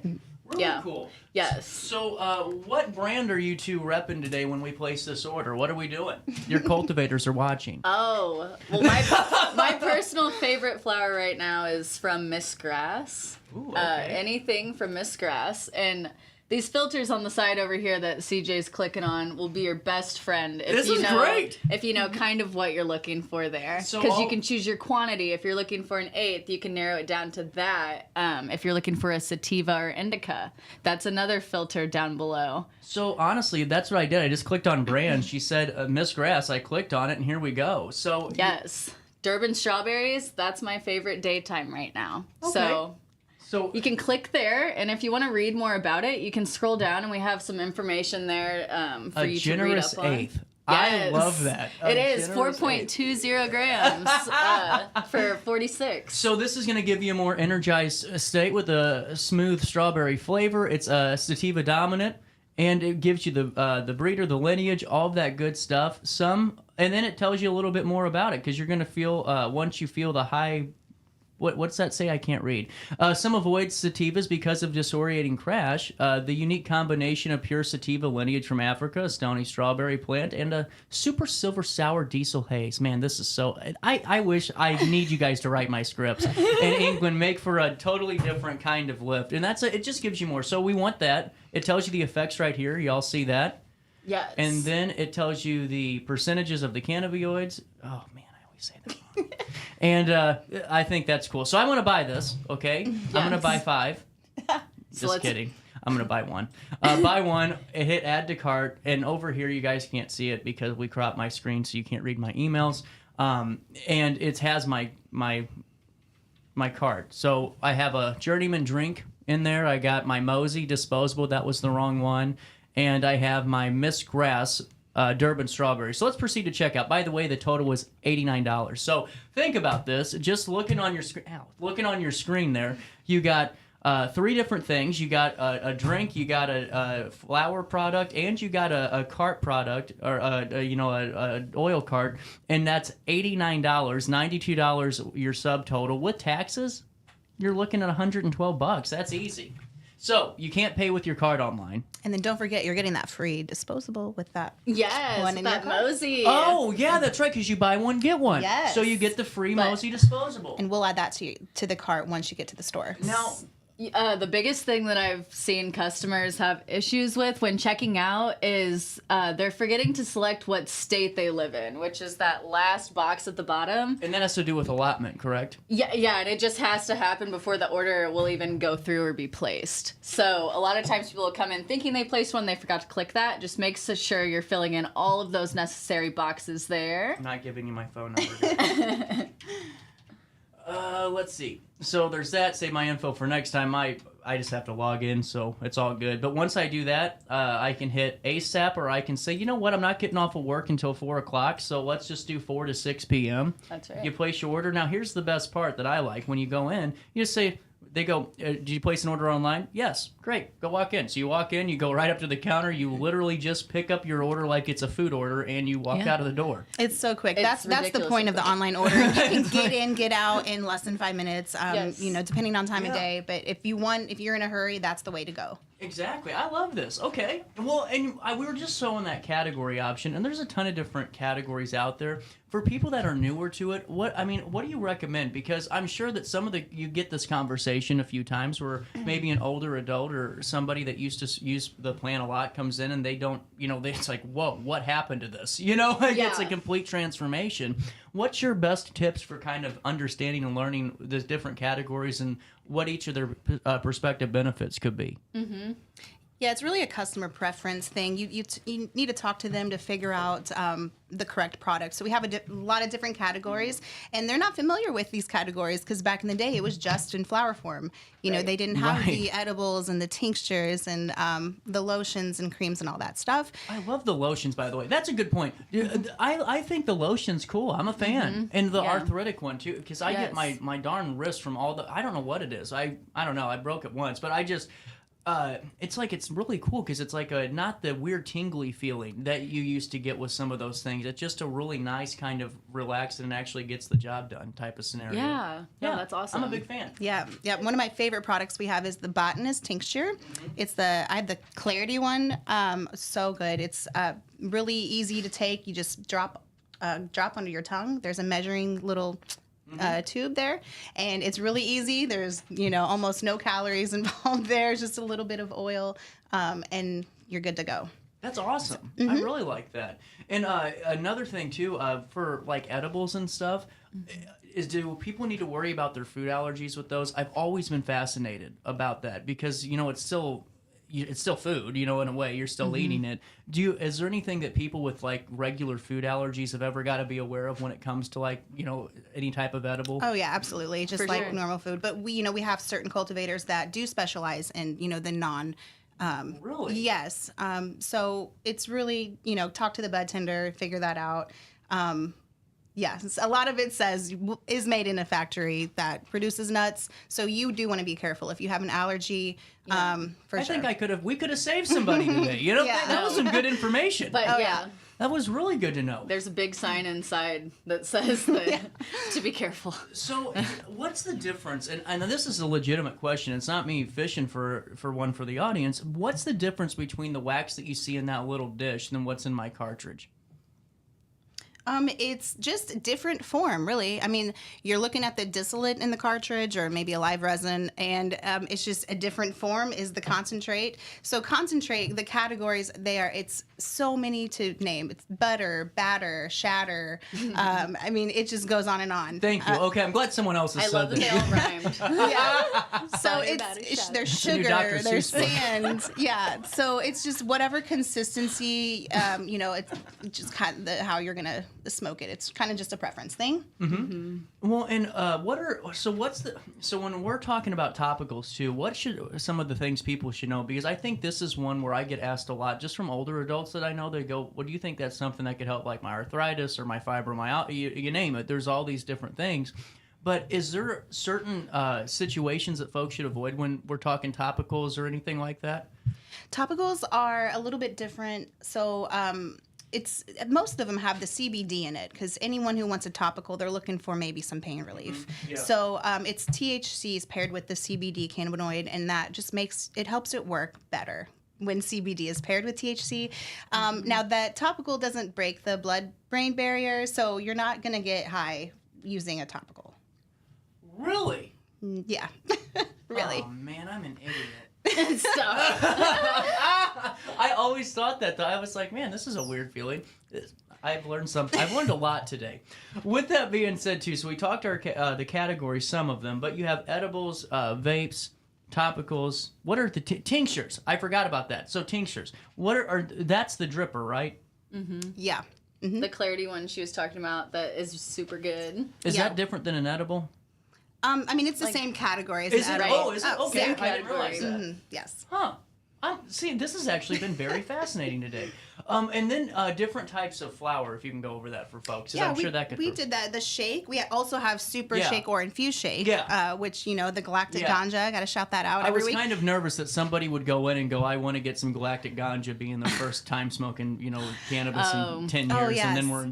Really cool. Yes. So what brand are you two repping today when we place this order? What are we doing? Your cultivators are watching. Oh, well, my personal favorite flower right now is from Miss Grass. Ooh, okay. Anything from Miss Grass. And these filters on the side over here that CJ's clicking on will be your best friend if This you is know great. If you know kind of what you're looking for there. So Because you can choose your quantity. If you're looking for an eighth, you can narrow it down to that. If you're looking for a sativa or indica, that's another filter down below. So honestly, that's what I did. I just clicked on brand. She said Miss Grass. I clicked on it, and here we go. So yes, Durban strawberries. That's my favorite daytime right now. Okay. So So you can click there, and if you want to read more about it, you can scroll down, and we have some information there for you to read up on. A generous eighth. Yes. I love that. It is 4.20 grams for 46. So this is going to give you a more energized state with a smooth strawberry flavor. It's a sativa dominant, and it gives you the breeder, the lineage, all of that good stuff. And then it tells you a little bit more about it, because you're going to feel once you feel the high. What's that say? I can't read. Some avoid sativas because of disorientating crash. The unique combination of pure sativa lineage from Africa, a stony strawberry plant, and a super silver sour diesel haze. Man, this is so... I wish I need you guys to write my scripts. And England make for a totally different kind of lift. And it just gives you more. So we want that. It tells you the effects right here. Y'all see that? Yes. And then it tells you the percentages of the cannabinoids. Oh, man. Say that wrong. And I think that's cool. So I want to buy this, okay? Yes. I'm going to buy 5. Just kidding. I'm going to buy 1. Buy 1, hit add to cart, and over here you guys can't see it because we crop my screen so you can't read my emails. And it has my cart. So I have a Journeyman drink in there. I got my Mosey disposable. That was the wrong one. And I have my Miss Grass Durban strawberry. So let's proceed to checkout. By the way, the total was $89. So think about this. Just looking on your screen, there, you got 3 different things. You got a drink, you got a flower product, and you got a cart product, or a oil cart, and that's $89. $92 your subtotal with taxes. You're looking at $112. That's easy. So you can't pay with your card online. And then don't forget, you're getting that free disposable with that. Yes, one with in that your cart. Mosey. Oh, yeah, that's right, because you buy one, get one. Yes. So you get the free Mosey disposable. And we'll add that to the cart once you get to the store. Now, the biggest thing that I've seen customers have issues with when checking out is they're forgetting to select what state they live in, which is that last box at the bottom. And that has to do with allotment, correct? Yeah, and it just has to happen before the order will even go through or be placed. So a lot of times people will come in thinking they placed one, they forgot to click that. Just make sure you're filling in all of those necessary boxes there. I'm not giving you my phone number. Let's see. So there's that. Save my info for next time. I just have to log in, so it's all good. But once I do that, I can hit ASAP, or I can say, you know what, I'm not getting off of work until 4 o'clock, so let's just do 4 to 6 p.m. That's right. You place your order. Now, here's the best part that I like. When you go in, you just say, they go, did you place an order online? Yes. Great. Go walk in. So you walk in, you go right up to the counter, you literally just pick up your order like it's a food order, and you walk out of the door. It's so quick. It's That's the point of the online order. You can get in, get out in less than 5 minutes, Yes. depending on time of day. But if you're in a hurry, that's the way to go. Exactly. I love this. Okay. Well, and we were just showing that category option, and there's a ton of different categories out there. For people that are newer to it, what do you recommend? Because I'm sure that you get this conversation a few times where maybe an older adult or somebody that used to use the plan a lot comes in and they don't, it's like, whoa, what happened to this? It's a complete transformation. What's your best tips for kind of understanding and learning the different categories and what each of their prospective benefits could be? Mm-hmm. Yeah, it's really a customer preference thing. You need to talk to them to figure out the correct product. So we have a lot of different categories, and they're not familiar with these categories because back in the day it was just in flower form. They didn't have the edibles and the tinctures and the lotions and creams and all that stuff. I love the lotions, by the way. That's a good point. I think the lotion's cool. I'm a fan. Mm-hmm. And the arthritic one, too, because I get my darn wrist from all the... I don't know what it is. I don't know. I broke it once, but I just... it's really cool because it's like not the weird tingly feeling that you used to get with some of those things. It's just a really nice kind of relaxed and actually gets the job done type of scenario. Yeah, that's awesome. I'm a big fan. Yeah. One of my favorite products we have is the Botanist tincture. I have the Clarity one. So good. It's really easy to take. You just drop under your tongue. There's a measuring little tube there, and it's really easy. There's almost no calories involved there, just a little bit of oil, and you're good to go. That's awesome. I really like that. And another thing too, for like edibles and stuff, is do people need to worry about their food allergies with those? I've always been fascinated about that because it's still it's still food, in a way. You're still eating it. Is there anything that people with like regular food allergies have ever got to be aware of when it comes to like, any type of edible? Oh yeah, absolutely. Just For like sure. normal food. But we have certain cultivators that do specialize in, the non. Really? Yes. So it's really, talk to the bud tender, figure that out. Yes, a lot of it says is made in a factory that produces nuts. So you do want to be careful if you have an allergy. For I sure. think we could have saved somebody today. Yeah. That was some good information. But yeah, that was really good to know. there's a big sign inside that says that to be careful. So, what's the difference? And I know this is a legitimate question. It's not me fishing for one for the audience. What's the difference between the wax that you see in that little dish than what's in my cartridge? It's just a different form, really. I mean, you're looking at the distillate in the cartridge or maybe a live resin, and it's just a different form is the concentrate. So concentrate, the categories, it's so many to name. It's butter, batter, shatter. I mean, it just goes on and on. Thank you. Okay, I'm glad someone else has I said love that this. they all rhymed. Yeah. So Butter, it's batter, shatter. there's It's the new sugar, Dr. there's Seuss book. sand. Yeah. So it's just whatever consistency, it's just kind of how you're going to smoke it. It's kind of just a preference thing. Well, and so when we're talking about topicals too, what should some of the things people should know? Because I think this is one where I get asked a lot, just from older adults that I know. They go, "Well, do you think that's something that could help, like my arthritis or my fibromyalgia? You name it. There's all these different things." But is there certain situations that folks should avoid when we're talking topicals or anything like that? Topicals are a little bit different. So it's most of them have the CBD in it because anyone who wants a topical, they're looking for maybe some pain relief. Yeah. So it's THCs paired with the CBD cannabinoid, and that just helps it work better when CBD is paired with THC. Now that topical doesn't break the blood-brain barrier, so you're not going to get high using a topical. Really? Yeah, really. Oh man, I'm an idiot. Stop. I always thought that, though. I was like, man, this is a weird feeling. I've learned something. I've learned a lot today. With that being said, too, so we talked our the categories, some of them, but you have edibles, vapes, topicals. What are the tinctures? I forgot about that. So tinctures. What are that's the dripper, right? Yeah. The clarity one she was talking about that is super good. Is that different than an edible? I mean, it's the same category as Is an it? edible. Oh, is it? Okay, same I didn't realize that. Mhm, yes. Huh. See, this has actually been very fascinating today. And then different types of flour, if you can go over that for folks. 'Cause I'm sure that could. We did that. The shake. We also have super Yeah. shake or infused shake. Yeah. Which the galactic Yeah. ganja. Got to shout that out I every was week. kind of nervous that somebody would go in and go, I want to get some galactic ganja, being the first time smoking, cannabis in 10 years, yes. and then we're in,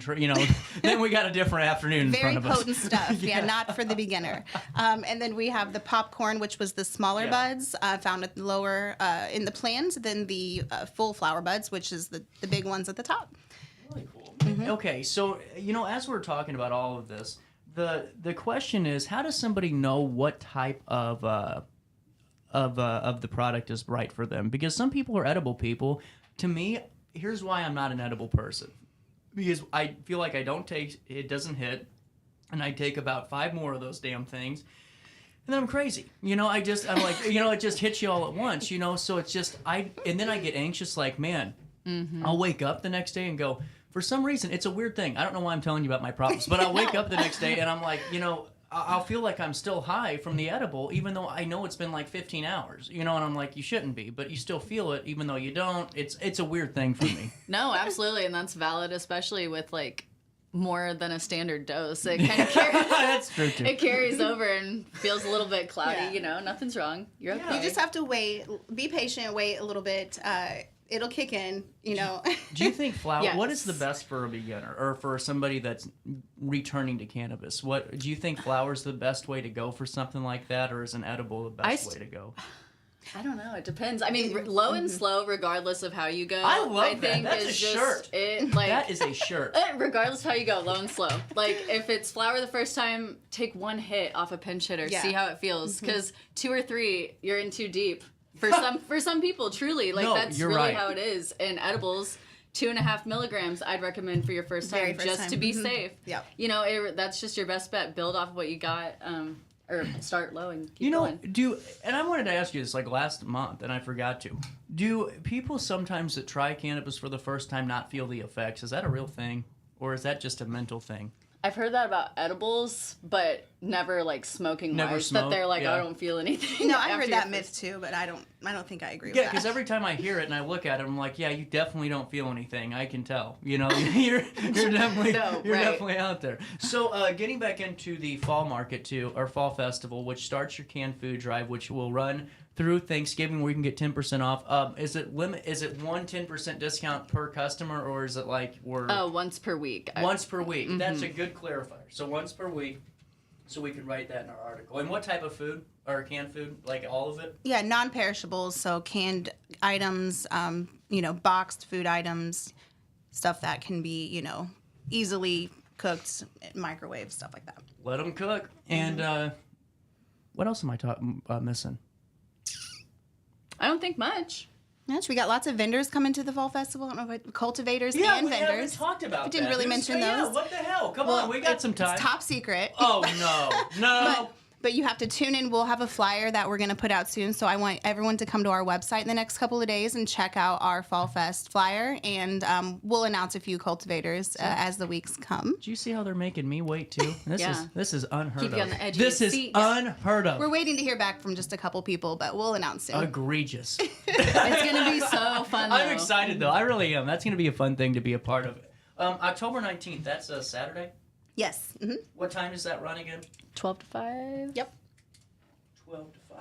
then we got a different afternoon in Very front of us. potent stuff. Yeah, not for the beginner. And then we have the popcorn, which was the smaller buds found at the lower in the plant than the full flower buds, which is the big ones at the top. Really cool. Okay, so as we're talking about all of this, the question is, how does somebody know what type of the product is right for them? Because some people are edible people. To me, here's why I'm not an edible person. Because I feel like it doesn't hit, and I take about 5 more of those damn things. And then I'm crazy. I'm like, it just hits you all at once, so it's just, and then I get anxious, like, man, I'll wake up the next day and go, for some reason, it's a weird thing. I don't know why I'm telling you about my problems, but I'll wake up the next day and I'm like, I'll feel like I'm still high from the edible, even though I know it's been like 15 hours, and I'm like, you shouldn't be, but you still feel it, even though you don't. It's a weird thing for me. No, absolutely. And that's valid, especially with more than a standard dose. It kind of carries, That's true too. it carries over and feels a little bit cloudy, nothing's wrong. You're okay. You just have to wait, be patient, wait a little bit. It'll kick in, Do you think flower? Yes. What is the best for a beginner or for somebody that's returning to cannabis? What do you think? Flower is the best way to go for something like that, or is an edible the best way to go? I don't know. It depends. I mean, low and slow, regardless of how you go. I love that. think That's is a just shirt. That is a shirt. Regardless of how you go, low and slow. If it's flower the first time, take 1 hit off a pinch hitter, see how it feels. Because 2 or 3, you're in too deep. For some people, truly, No, that's you're really right. how it is. And edibles, 2.5 milligrams, I'd recommend for your first time, Very first just time. to be safe. Yep. That's just your best bet. Build off of what you got. or start low and keep You know, going. and I wanted to ask you this like last month, and I forgot to. Do people sometimes that try cannabis for the first time not feel the effects? Is that a real thing, or is that just a mental thing? I've heard that about edibles, but never like smoking wise. That they're like, I don't feel anything. No, I heard that myth too, but I don't think I agree with that. Yeah, because every time I hear it and I look at it, I'm like, yeah, you definitely don't feel anything. I can tell. You know, you're definitely definitely out there. So getting back into the fall market too, or fall festival, which starts your canned food drive, which will run through Thanksgiving, where you can get 10% off. Is it one 10% discount per customer, or is it like once per week? Once per week. Mm-hmm. That's a good clarifier. So once per week, so we can write that in our article. And what type of food or canned food? Like all of it? Yeah, non-perishables. So canned items, boxed food items, stuff that can be, easily cooked, microwave, stuff like that. Let them cook. And what else am I missing? I don't think much. Yes, we got lots of vendors coming to the fall festival. I don't know about cultivators and vendors. Yeah, we haven't talked about we didn't really mention those. Yeah, what the hell? Come on, we got some time. It's top secret. Oh, no. But you have to tune in. We'll have a flyer that we're going to put out soon. So I want everyone to come to our website in the next couple of days and check out our Fall Fest flyer. And we'll announce a few cultivators as the weeks come. Do you see how they're making me wait, too? This is unheard Keep of. you on the edge This of is your seat. unheard of. We're waiting to hear back from just a couple people, but we'll announce soon. Egregious. It's going to be so fun, though. I'm excited, though. I really am. That's going to be a fun thing to be a part of. October 19th, that's a Saturday? Yes. Mm-hmm. What time does that run again? 12 to 5. Yep. 12 to 5.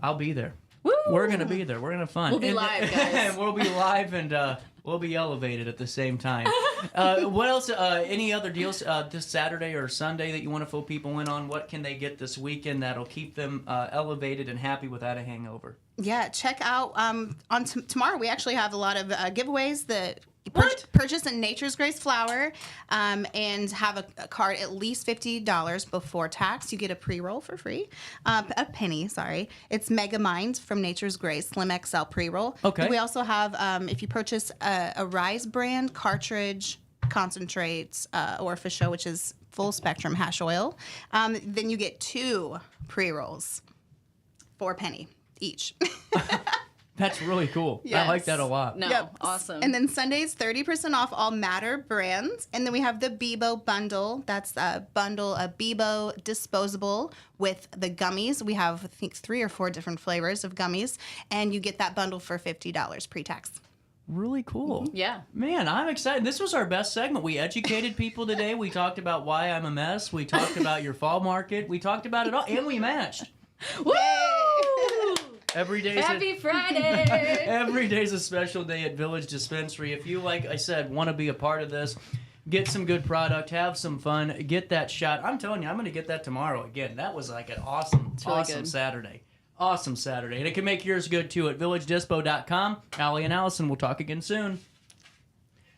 I'll be there. Woo! We're going to be there. We're going to have fun. We'll be live, guys. We'll be live and we'll be elevated at the same time. What else? Any other deals this Saturday or Sunday that you want to fill people in on? What can they get this weekend that'll keep them elevated and happy without a hangover? Yeah, check out on tomorrow. We actually have a lot of giveaways that purchase a Nature's Grace flower and have a card at least $50 before tax. You get a pre-roll for free. A penny, sorry. It's Mega Mind from Nature's Grace Slim XL pre-roll. Okay. We also have, if you purchase a Rise brand cartridge, concentrates, or Fisho, which is full spectrum hash oil, then you get 2 pre-rolls for a penny each. That's really cool. Yes. I like that a lot. Awesome. And then Sundays, 30% off all Matter brands. And then we have the Bebo bundle. That's a bundle of Bebo disposable with the gummies. We have, I think, 3 or 4 different flavors of gummies. And you get that bundle for $50 pre-tax. Really cool. Yeah. Man, I'm excited. This was our best segment. We educated people today. We talked about why I'm a mess. We talked about your fall market. We talked about it all. And we matched. Woo! Every day Happy Friday! Every day's a special day at Village Dispensary. If you, like I said, want to be a part of this, get some good product, have some fun, get that shot. I'm telling you, I'm going to get that tomorrow again. That was like an awesome good. Saturday. Awesome Saturday. And it can make yours good, too, at VillageDispo.com. Alli and Allison, we'll talk again soon.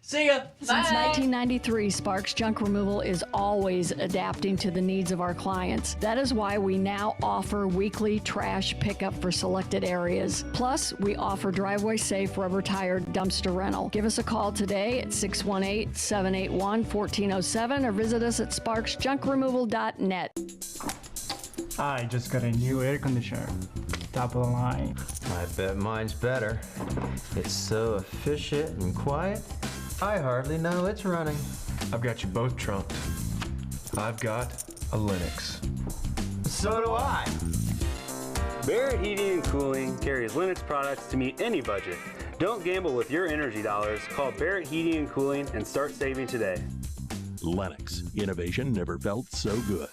See ya. Since 1993, Sparks Junk Removal is always adapting to the needs of our clients. That is why we now offer weekly trash pickup for selected areas. Plus, we offer driveway-safe rubber-tired dumpster rental. Give us a call today at 618-781-1407 or visit us at sparksjunkremoval.net. I just got a new air conditioner. Top of the line. I bet mine's better. It's so efficient and quiet, I hardly know it's running. I've got you both trunked. I've got a Linux. So do I. Barrett Heating and Cooling carries Linux products to meet any budget. Don't gamble with your energy dollars. Call Barrett Heating and Cooling and start saving today. Lennox. Innovation never felt so good.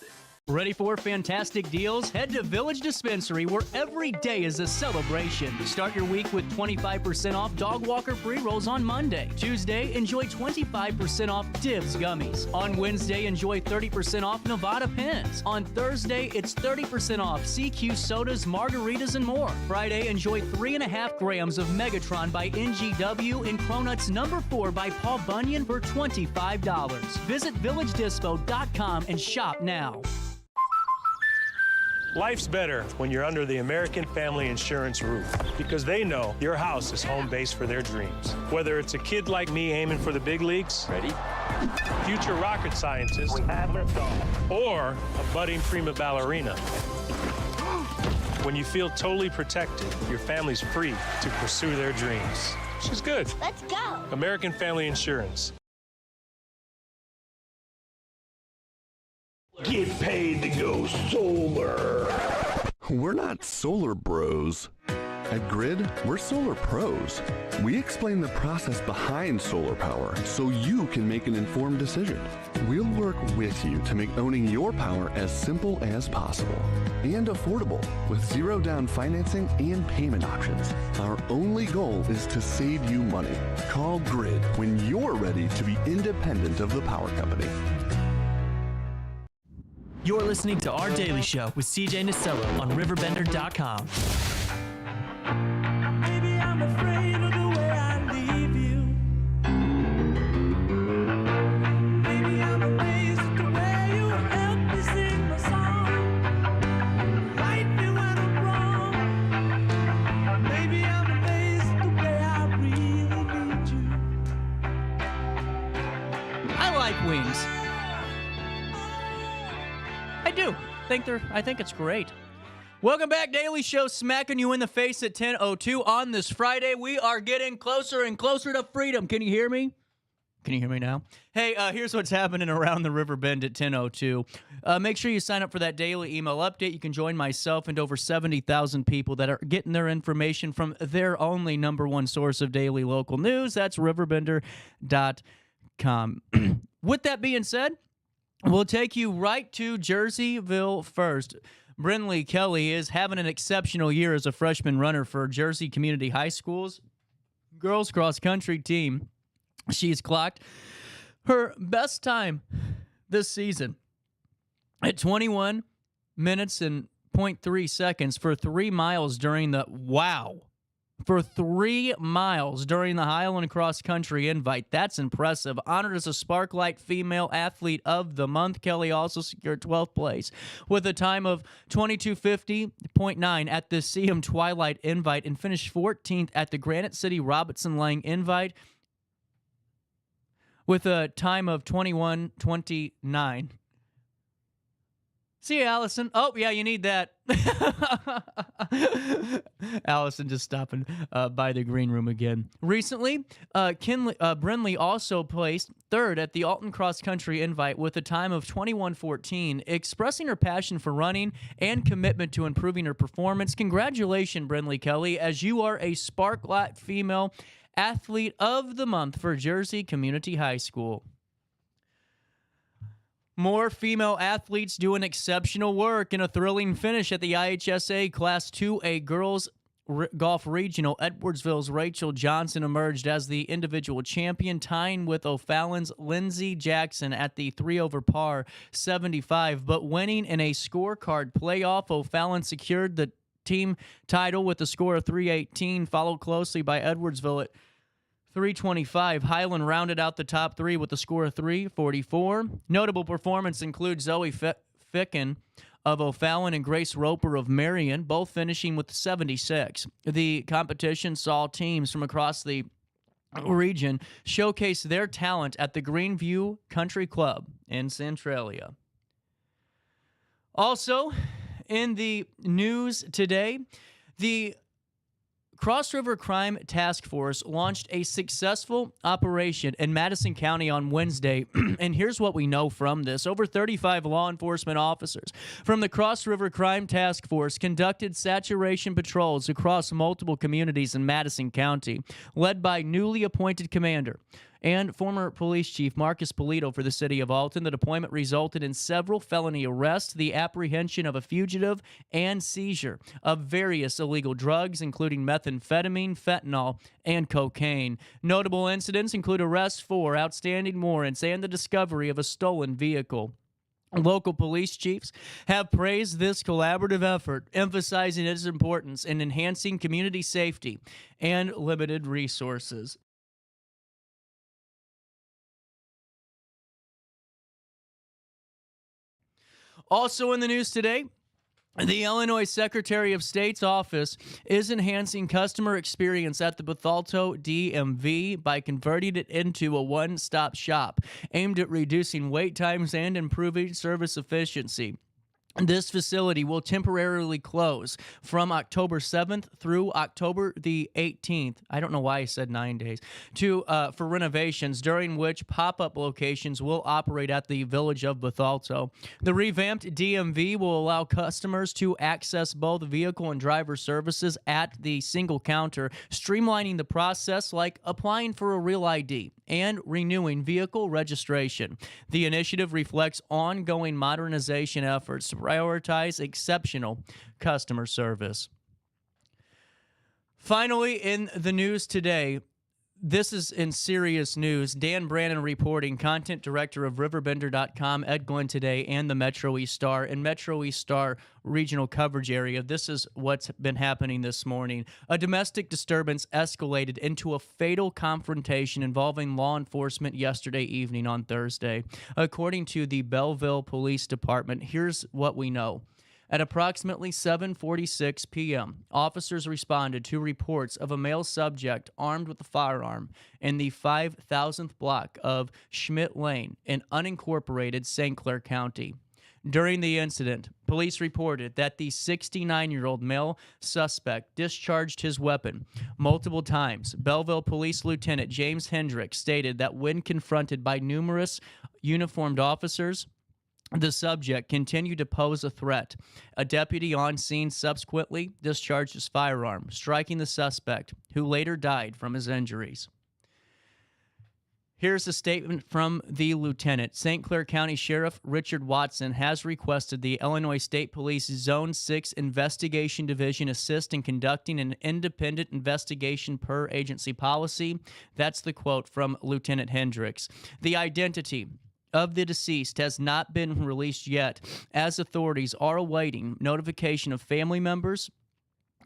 Ready for fantastic deals? Head to Village Dispensary, where every day is a celebration. Start your week with 25% off dog walker pre-rolls on Monday. Tuesday, enjoy 25% off Divs gummies. On Wednesday, enjoy 30% off Nevada pens. On Thursday, it's 30% off CQ sodas, margaritas, and more. Friday, enjoy 3.5 grams of Megatron by NGW and Cronuts number 4 by Paul Bunyan for $25. Visit VillageDispo.com and shop now. Life's better when you're under the American Family Insurance roof because they know your house is home base for their dreams. Whether it's a kid like me aiming for the big leagues, ready? Future rocket scientist, or a budding prima ballerina. When you feel totally protected, your family's free to pursue their dreams. She's good. Let's go. American Family Insurance. Get paid to go solar. We're not solar bros. At Grid, we're solar pros. We explain the process behind solar power so you can make an informed decision. We'll work with you to make owning your power as simple as possible and affordable with zero down financing and payment options. Our only goal is to save you money. Call Grid when you're ready to be independent of the power company. You're listening to Our Daily Show with CJ Nasello on RiverBender.com. Maybe I'm afraid of the way I leave you. Maybe I'm amazed at the way you help me sing my song. Right me when I'm wrong. Maybe I'm amazed at the way I really need you. I like Wings. I do. I think it's great. Welcome back, Daily Show, smacking you in the face at 10:02 on this Friday. We are getting closer and closer to freedom. Can you hear me? Can you hear me now? Hey, here's what's happening around the Riverbend at 10:02. Make sure you sign up for that daily email update. You can join myself and over 70,000 people that are getting their information from their only #1 source of daily local news. That's RiverBender.com. With that being said, we'll take you right to Jerseyville first. Brinley Kelly is having an exceptional year as a freshman runner for Jersey Community High School's girls cross-country team. She's clocked her best time this season at 21 minutes and 0.3 seconds for 3 miles during the 3 miles during the Highland Cross Country Invite. That's impressive. Honored as a Sparklight Female Athlete of the Month, Kelly also secured 12th place with a time of 22:50.9 at the CM Twilight Invite and finished 14th at the Granite City Robertson Lang Invite with a time of 21:29. See you, Allison. Oh, yeah, you need that. Allison just stopping by the green room again. Recently, Brinley also placed 3rd at the Alton Cross Country Invite with a time of 21:14, expressing her passion for running and commitment to improving her performance. Congratulations, Brinley Kelly, as you are a Sparklight Female Athlete of the Month for Jersey Community High School. More female athletes doing exceptional work in a thrilling finish at the IHSA Class 2A Girls Golf Regional. Edwardsville's Rachel Johnson emerged as the individual champion, tying with O'Fallon's Lindsey Jackson at the 3-over par 75, but winning in a scorecard playoff. O'Fallon secured the team title with a score of 318, followed closely by Edwardsville at 325. Highland rounded out the top 3 with a score of 344. Notable performance includes Zoe Ficken of O'Fallon and Grace Roper of Marion, both finishing with 76. The competition saw teams from across the region showcase their talent at the Greenview Country Club in Centralia. Also, in the news today, the Cross River Crime Task Force launched a successful operation in Madison County on Wednesday, and here's what we know from this. Over 35 law enforcement officers from the Cross River Crime Task Force conducted saturation patrols across multiple communities in Madison County, led by newly appointed commander and former police chief Marcus Polito for the city of Alton. The deployment resulted in several felony arrests, the apprehension of a fugitive, and seizure of various illegal drugs, including methamphetamine, fentanyl, and cocaine. Notable incidents include arrests for outstanding warrants and the discovery of a stolen vehicle. Local police chiefs have praised this collaborative effort, emphasizing its importance in enhancing community safety and limited resources. Also in the news today, The Illinois Secretary of State's office is enhancing customer experience at the Bethalto DMV by converting it into a one-stop shop aimed at reducing wait times and improving service efficiency. This facility will temporarily close from October 7th through October the 18th. I don't know why I said 9 days. For renovations, during which pop-up locations will operate at the Village of Bethalto. The revamped DMV will allow customers to access both vehicle and driver services at the single counter, streamlining the process like applying for a real ID and renewing vehicle registration. The initiative reflects ongoing modernization efforts to prioritize exceptional customer service. Finally, in the news today, this is in serious news. Dan Brannon reporting, content director of RiverBender.com, Ed Glenn today, and the Metro East Star. In Metro East Star regional coverage area, this is what's been happening this morning. A domestic disturbance escalated into a fatal confrontation involving law enforcement yesterday evening on Thursday. According to the Belleville Police Department, here's what we know. At approximately 7:46 p.m., officers responded to reports of a male subject armed with a firearm in the 5,000th block of Schmidt Lane in unincorporated St. Clair County. During the incident, police reported that the 69-year-old male suspect discharged his weapon multiple times. Belleville Police Lieutenant James Hendricks stated that when confronted by numerous uniformed officers, the subject continued to pose a threat. A deputy on scene subsequently discharged his firearm, striking the suspect, who later died from his injuries. Here's a statement from the lieutenant. St. Clair County Sheriff Richard Watson has requested the Illinois State Police Zone 6 Investigation Division assist in conducting an independent investigation per agency policy. That's the quote from Lieutenant Hendricks. The identity of the deceased has not been released yet, as authorities are awaiting notification of family members.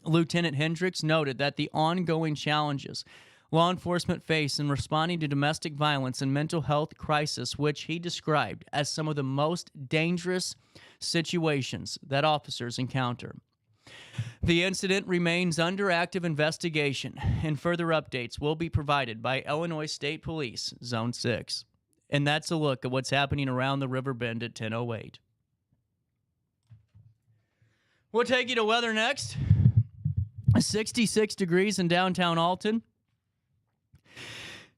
Lieutenant Hendricks noted that the ongoing challenges law enforcement face in responding to domestic violence and mental health crisis, which he described as some of the most dangerous situations that officers encounter. The incident remains under active investigation, and further updates will be provided by Illinois State Police Zone 6. And that's a look at what's happening around the Riverbend at 10:08. We'll take you to weather next. 66 degrees in downtown Alton.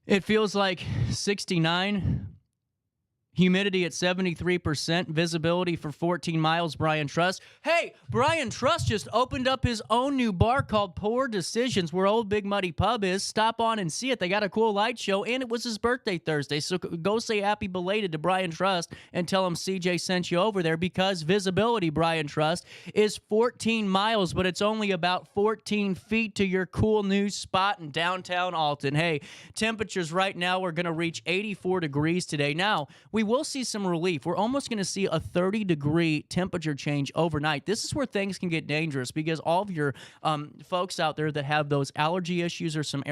It feels like 69. Humidity at 73%, visibility for 14 miles, Brian Truss. Hey, Brian Truss just opened up his own new bar called Poor Decisions, where Old Big Muddy Pub is. Stop on and see it. They got a cool light show, and it was his birthday Thursday, so go say happy belated to Brian Truss and tell him CJ sent you over there, because visibility, Brian Truss, is 14 miles, but it's only about 14 feet to your cool new spot in downtown Alton. Hey, temperatures right now are going to reach 84 degrees today. Now, we will see some relief. We're almost going to see a 30-degree temperature change overnight. This is where things can get dangerous, because all of your folks out there that have those allergy issues or some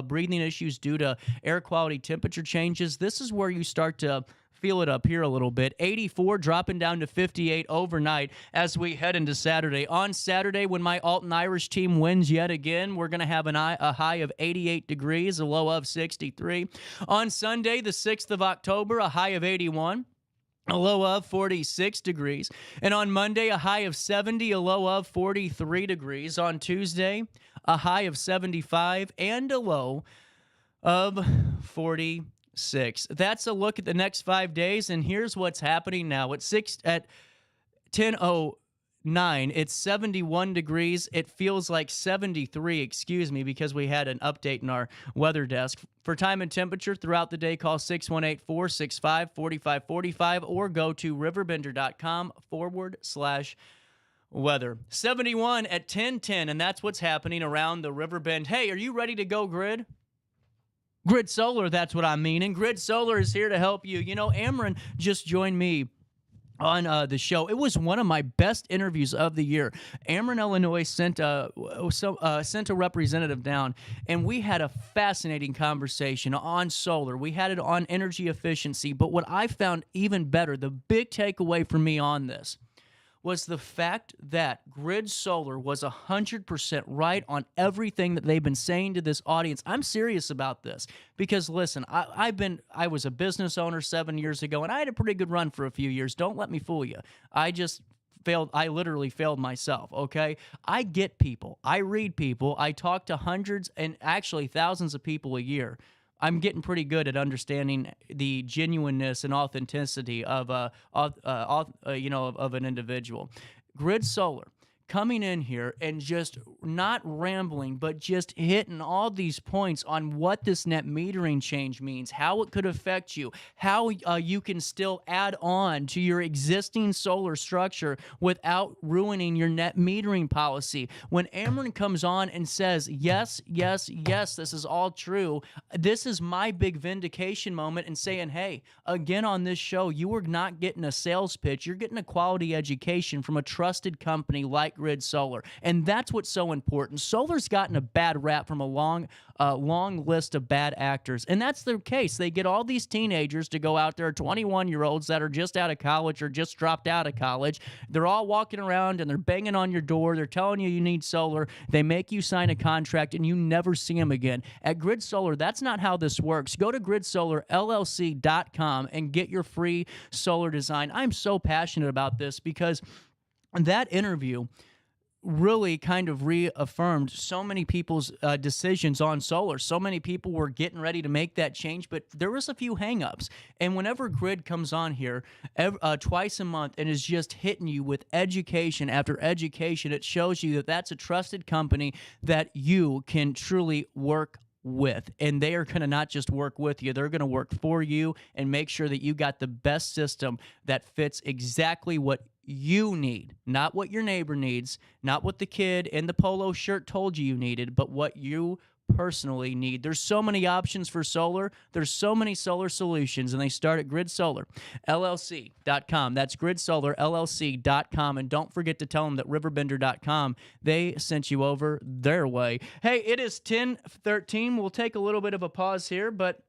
breathing issues due to air quality temperature changes, this is where you start to feel it up here a little bit. 84 dropping down to 58 overnight as we head into Saturday. On Saturday, when my Alton Irish team wins yet again, we're going to have a high of 88 degrees, a low of 63. On Sunday, the 6th of October, a high of 81. A low of 46 degrees. And on Monday, a high of 70, a low of 43 degrees. On Tuesday, a high of 75 and a low of 46. That's a look at the next 5 days, and here's what's happening now. At 10:09, it's 71 degrees. It feels like 73, because we had an update in our weather desk. For time and temperature throughout the day, call 618-465-4545 or go to RiverBender.com/weather. 71 at 10:10, and that's what's happening around the Riverbend. Hey, are you ready to go grid? Grid Solar, that's what I'm meaning. Grid Solar is here to help you. You know, Amron just joined me on the show. It was one of my best interviews of the year. Amron, Illinois sent a representative down, and we had a fascinating conversation on solar. We had it on energy efficiency, but what I found even better, the big takeaway for me on this, was the fact that Grid Solar was 100% right on everything that they've been saying to this audience. I'm serious about this because, listen, I was a business owner 7 years ago, and I had a pretty good run for a few years. Don't let me fool you. I literally failed myself, okay? I get people. I read people. I talk to hundreds and actually thousands of people a year. I'm getting pretty good at understanding the genuineness and authenticity of an individual. Grid Solar coming in here and just not rambling, but just hitting all these points on what this net metering change means, how it could affect you, how you can still add on to your existing solar structure without ruining your net metering policy. When Amron comes on and says, yes, yes, yes, this is all true, this is my big vindication moment and saying, hey, again on this show, you are not getting a sales pitch. You're getting a quality education from a trusted company like Grid Solar. And that's what's so important. Solar's gotten a bad rap from a long list of bad actors. And that's the case. They get all these teenagers to go out there, 21-year-olds that are just out of college or just dropped out of college. They're all walking around and they're banging on your door. They're telling you need solar. They make you sign a contract and you never see them again. At Grid Solar, that's not how this works. Go to gridsolarllc.com and get your free solar design. I'm so passionate about this because that interview really kind of reaffirmed so many people's decisions on solar. So many people were getting ready to make that change, but there was a few hangups. And whenever Grid comes on here twice a month and is just hitting you with education after education, it shows you that that's a trusted company that you can truly work with. And they are going to not just work with you, they're going to work for you and make sure that you got the best system that fits exactly what you need, not what your neighbor needs, not what the kid in the polo shirt told you needed, but what you personally need. There's so many options for solar. There's so many solar solutions, and they start at gridsolarllc.com. That's gridsolarllc.com. And don't forget to tell them that RiverBender.com, they sent you over their way. Hey, it is 10:13. We'll take a little bit of a pause here, but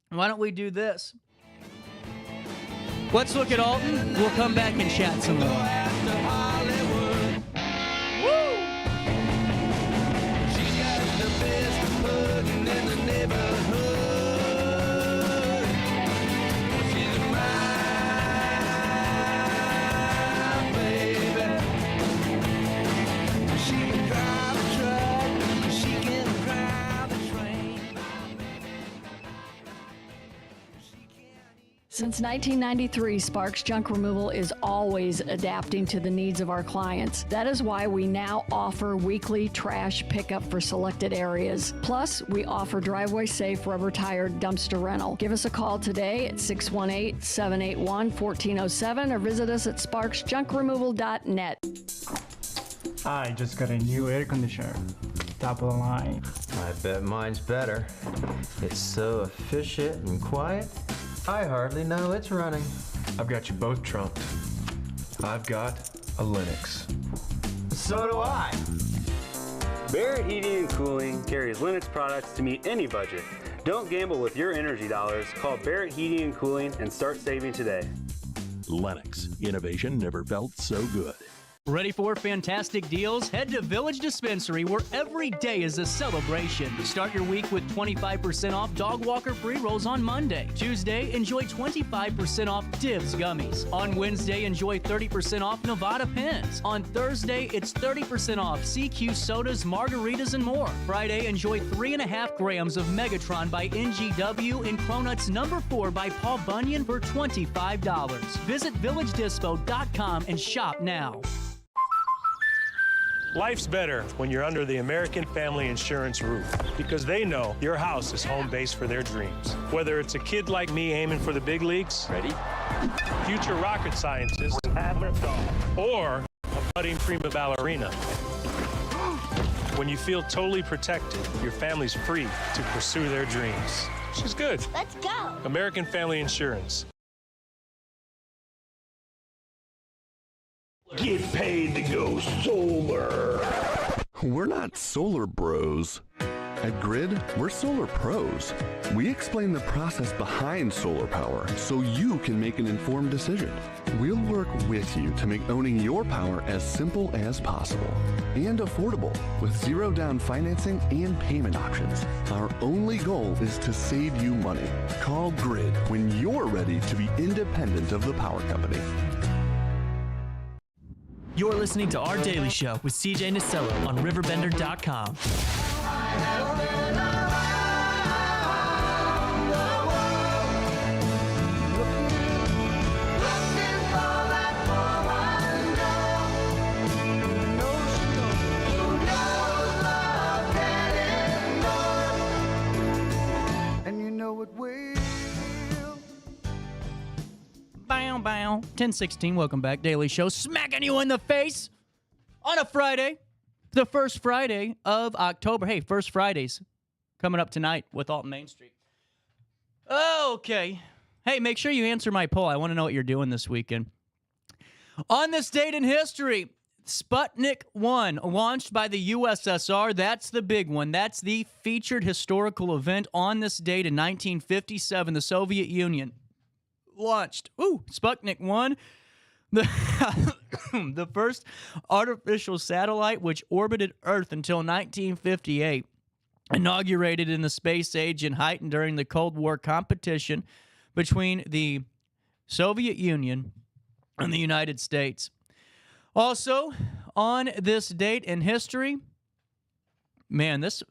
why don't we do this? Let's look at Alton. We'll come back and chat some more. Woo! She's got the best hugging in the neighborhood. She's my baby. She can drive a truck. She can drive a train. Since 1993, Sparks Junk Removal is always adapting to the needs of our clients. That is why we now offer weekly trash pickup for selected areas. Plus, we offer driveway-safe rubber-tired dumpster rental. Give us a call today at 618-781-1407 or visit us at sparksjunkremoval.net. I just got a new air conditioner. Top of the line. I bet mine's better. It's so efficient and quiet, I hardly know it's running. I've got you both trunked. I've got a Linux. So do I. Barrett Heating and Cooling carries Linux products to meet any budget. Don't gamble with your energy dollars. Call Barrett Heating and Cooling and start saving today. Lennox. Innovation never felt so good. Ready for fantastic deals? Head to Village Dispensary, where every day is a celebration. Start your week with 25% off dog walker pre-rolls on Monday. Tuesday, enjoy 25% off Divs gummies. On Wednesday, enjoy 30% off Nevada pens. On Thursday, it's 30% off CQ sodas, margaritas, and more. Friday, enjoy 3.5 grams of Megatron by NGW and Cronuts number 4 by Paul Bunyan for $25. Visit villagedispo.com and shop now. Life's better when you're under the American Family Insurance roof because they know your house is home base for their dreams. Whether it's a kid like me aiming for the big leagues, ready? Future rocket scientist, or a budding prima ballerina. When you feel totally protected, your family's free to pursue their dreams. She's good. Let's go. American Family Insurance. Get paid to go solar. We're not solar bros. At Grid, we're solar pros. We explain the process behind solar power so you can make an informed decision. We'll work with you to make owning your power as simple as possible and affordable with zero down financing and payment options. Our only goal is to save you money. Call Grid when you're ready to be independent of the power company. You're listening to Our Daily Show with CJ Nasello on RiverBender.com. And you know it will. Bow, bow. 10:16. Welcome back. Daily Show. Smacking you in the face on a Friday. The first Friday of October. Hey, first Fridays coming up tonight with Alton Main Street. Okay. Hey, make sure you answer my poll. I want to know what you're doing this weekend. On this date in history, Sputnik 1, launched by the USSR. That's the big one. That's the featured historical event. On this date in 1957, the Soviet Union launched Sputnik 1, the first artificial satellite which orbited Earth until 1958, inaugurated in the space age and heightened during the Cold War competition between the Soviet Union and the United States. Also, on this date in history, man, this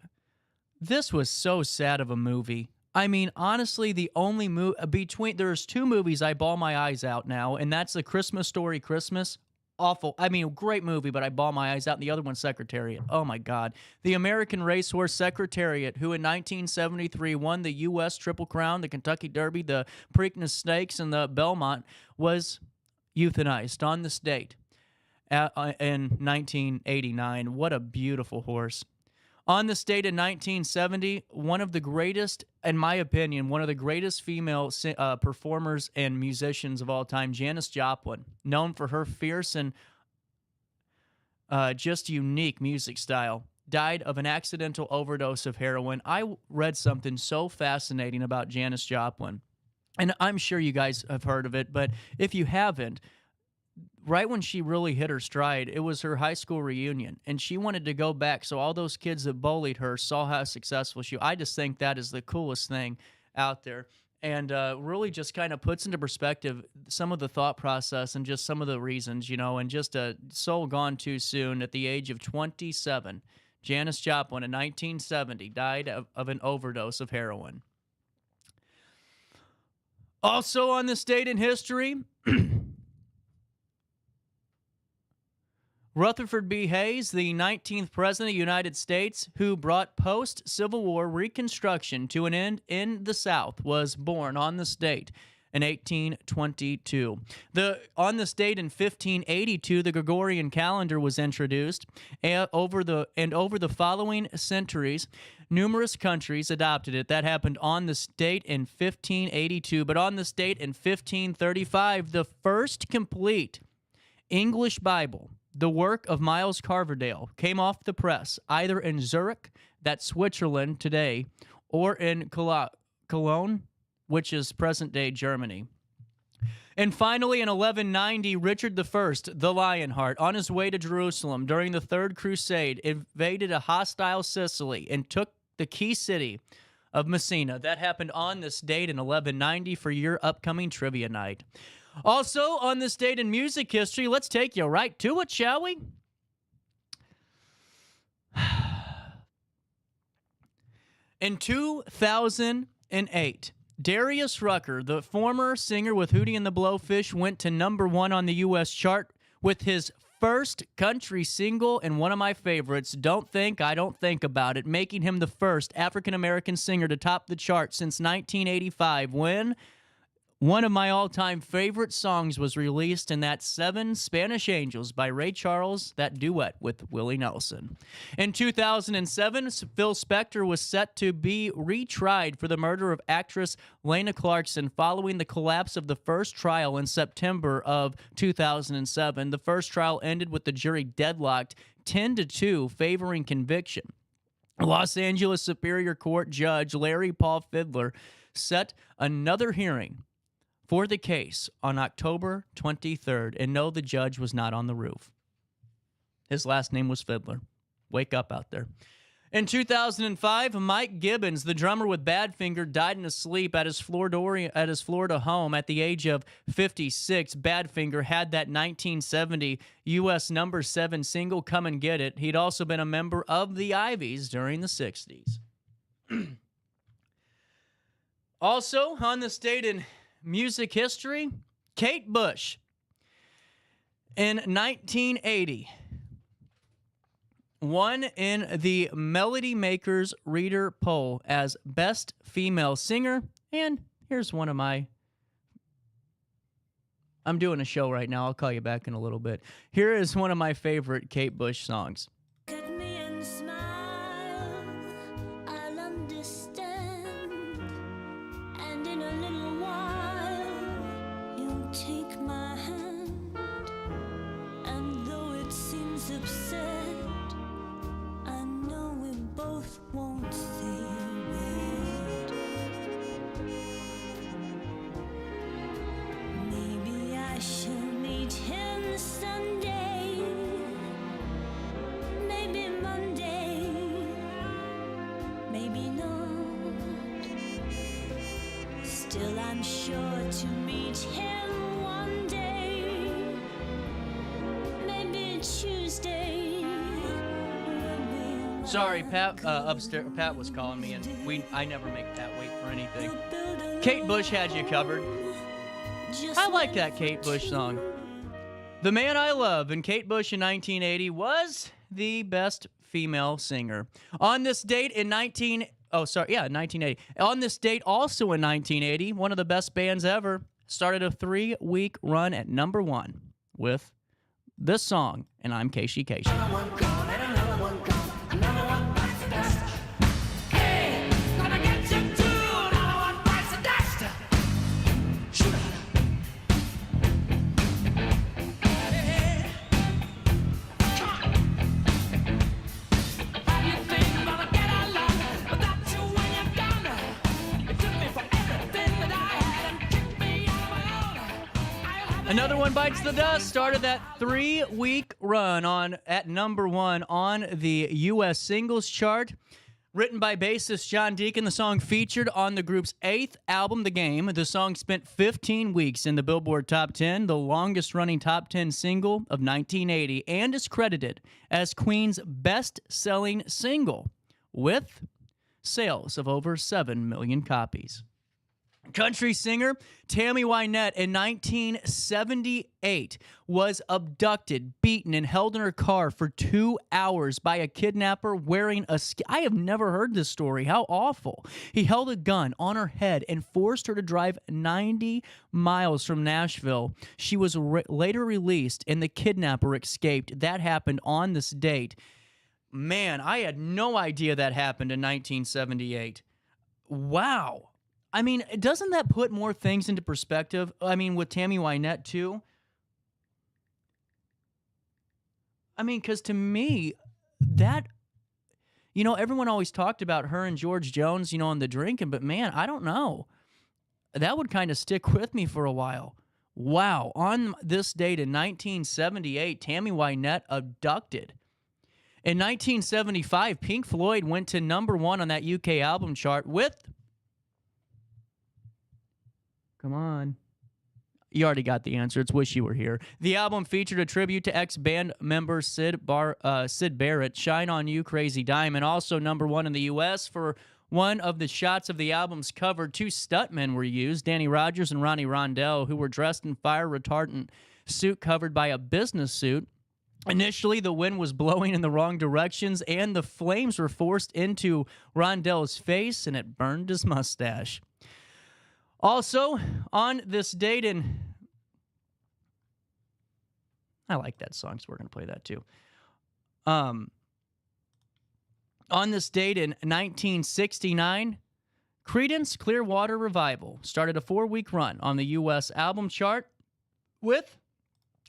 was so sad of a movie. I mean, honestly, the only movie there's two movies I bawl my eyes out now, and that's The Christmas Story Christmas. Awful. I mean, great movie, but I bawl my eyes out. And the other one, Secretariat. Oh, my God. The American racehorse Secretariat, who in 1973 won the U.S. Triple Crown, the Kentucky Derby, the Preakness Stakes, and the Belmont, was euthanized on this date in 1989. What a beautiful horse. On this date in 1970, one of the greatest, in my opinion, one of the greatest female performers and musicians of all time, Janis Joplin, known for her fierce and just unique music style, died of an accidental overdose of heroin. I read something so fascinating about Janis Joplin, and I'm sure you guys have heard of it, but if you haven't, right when she really hit her stride, it was her high school reunion, and she wanted to go back so all those kids that bullied her saw how successful she was. I just think that is the coolest thing out there, and really just kind of puts into perspective some of the thought process and just some of the reasons, and just a soul gone too soon at the age of 27. Janis Joplin in 1970 died of an overdose of heroin. Also on this date in history, Rutherford B. Hayes, the 19th President of the United States, who brought post-Civil War Reconstruction to an end in the South, was born on this date in 1822. On this date in 1582, the Gregorian calendar was introduced, and over the following centuries, numerous countries adopted it. That happened on this date in 1582, but on this date in 1535, the first complete English Bible, the work of Miles Carverdale, came off the press either in Zurich, that's Switzerland today, or in Cologne, which is present-day Germany. And finally, in 1190, Richard I, the Lionheart, on his way to Jerusalem during the Third Crusade, invaded a hostile Sicily and took the key city of Messina. That happened on this date in 1190 for your upcoming trivia night. Also, on this date in music history, let's take you right to it, shall we? In 2008, Darius Rucker, the former singer with Hootie and the Blowfish, went to #1 on the U.S. chart with his first country single and one of my favorites, Don't Think I Don't Think About It, making him the first African-American singer to top the chart since 1985, when one of my all-time favorite songs was released, and that's Seven Spanish Angels by Ray Charles, that duet with Willie Nelson. In 2007, Phil Spector was set to be retried for the murder of actress Lena Clarkson following the collapse of the first trial in September of 2007. The first trial ended with the jury deadlocked 10-2, favoring conviction. Los Angeles Superior Court Judge Larry Paul Fidler set another hearing for the case on October 23rd, and no, the judge was not on the roof. His last name was Fidler. Wake up out there. In 2005, Mike Gibbons, the drummer with Badfinger, died in his sleep at his Florida home at the age of 56. Badfinger had that 1970 U.S. number 7 single, Come and Get It. He'd also been a member of the Ivies during the 60s. Also, on this date in music history, Kate Bush. In 1980, won in the Melody Makers Reader Poll as Best Female Singer. And here's one of my... I'm doing a show right now. I'll call you back in a little bit. Here is one of my favorite Kate Bush songs. Still, I'm sure to meet him one day. Maybe Tuesday. Sorry, Pat upstairs. Pat was calling me, and I never make Pat wait for anything. Kate Bush had you covered. I like that Kate Bush song. The Man I Love in Kate Bush in 1980 was the best female singer. On this date in 1980. On this date, also in 1980, one of the best bands ever started a 3-week run at number 1 with this song, and I'm Casey Casey. Another One Bites the Dust started that 3-week run at number 1 on the U.S. singles chart. Written by bassist John Deacon, the song featured on the group's 8th album, The Game. The song spent 15 weeks in the Billboard Top 10, the longest-running Top 10 single of 1980, and is credited as Queen's best-selling single, with sales of over 7 million copies. Country singer Tammy Wynette in 1978 was abducted, beaten, and held in her car for 2 hours by a kidnapper wearing a... I have never heard this story. How awful. He held a gun on her head and forced her to drive 90 miles from Nashville. She was later released, and the kidnapper escaped. That happened on this date. Man, I had no idea that happened in 1978. Wow. I mean, doesn't that put more things into perspective? I mean, with Tammy Wynette, too. I mean, because to me, that, everyone always talked about her and George Jones, on the drinking, but man, I don't know. That would kind of stick with me for a while. Wow. On this date in 1978, Tammy Wynette abducted. In 1975, Pink Floyd went to number 1 on that UK album chart with... Come on. You already got the answer. It's Wish You Were Here. The album featured a tribute to ex-band member Sid Barrett, Shine On You, Crazy Diamond. Also number 1 in the U.S. For one of the shots of the album's cover, 2 stuntmen were used, Danny Rogers and Ronnie Rondell, who were dressed in fire-retardant suit covered by a business suit. Initially, the wind was blowing in the wrong directions, and the flames were forced into Rondell's face, and it burned his mustache. Also, on this date in... I like that song, so we're going to play that too. On this date in 1969, Creedence Clearwater Revival started a 4-week run on the U.S. album chart with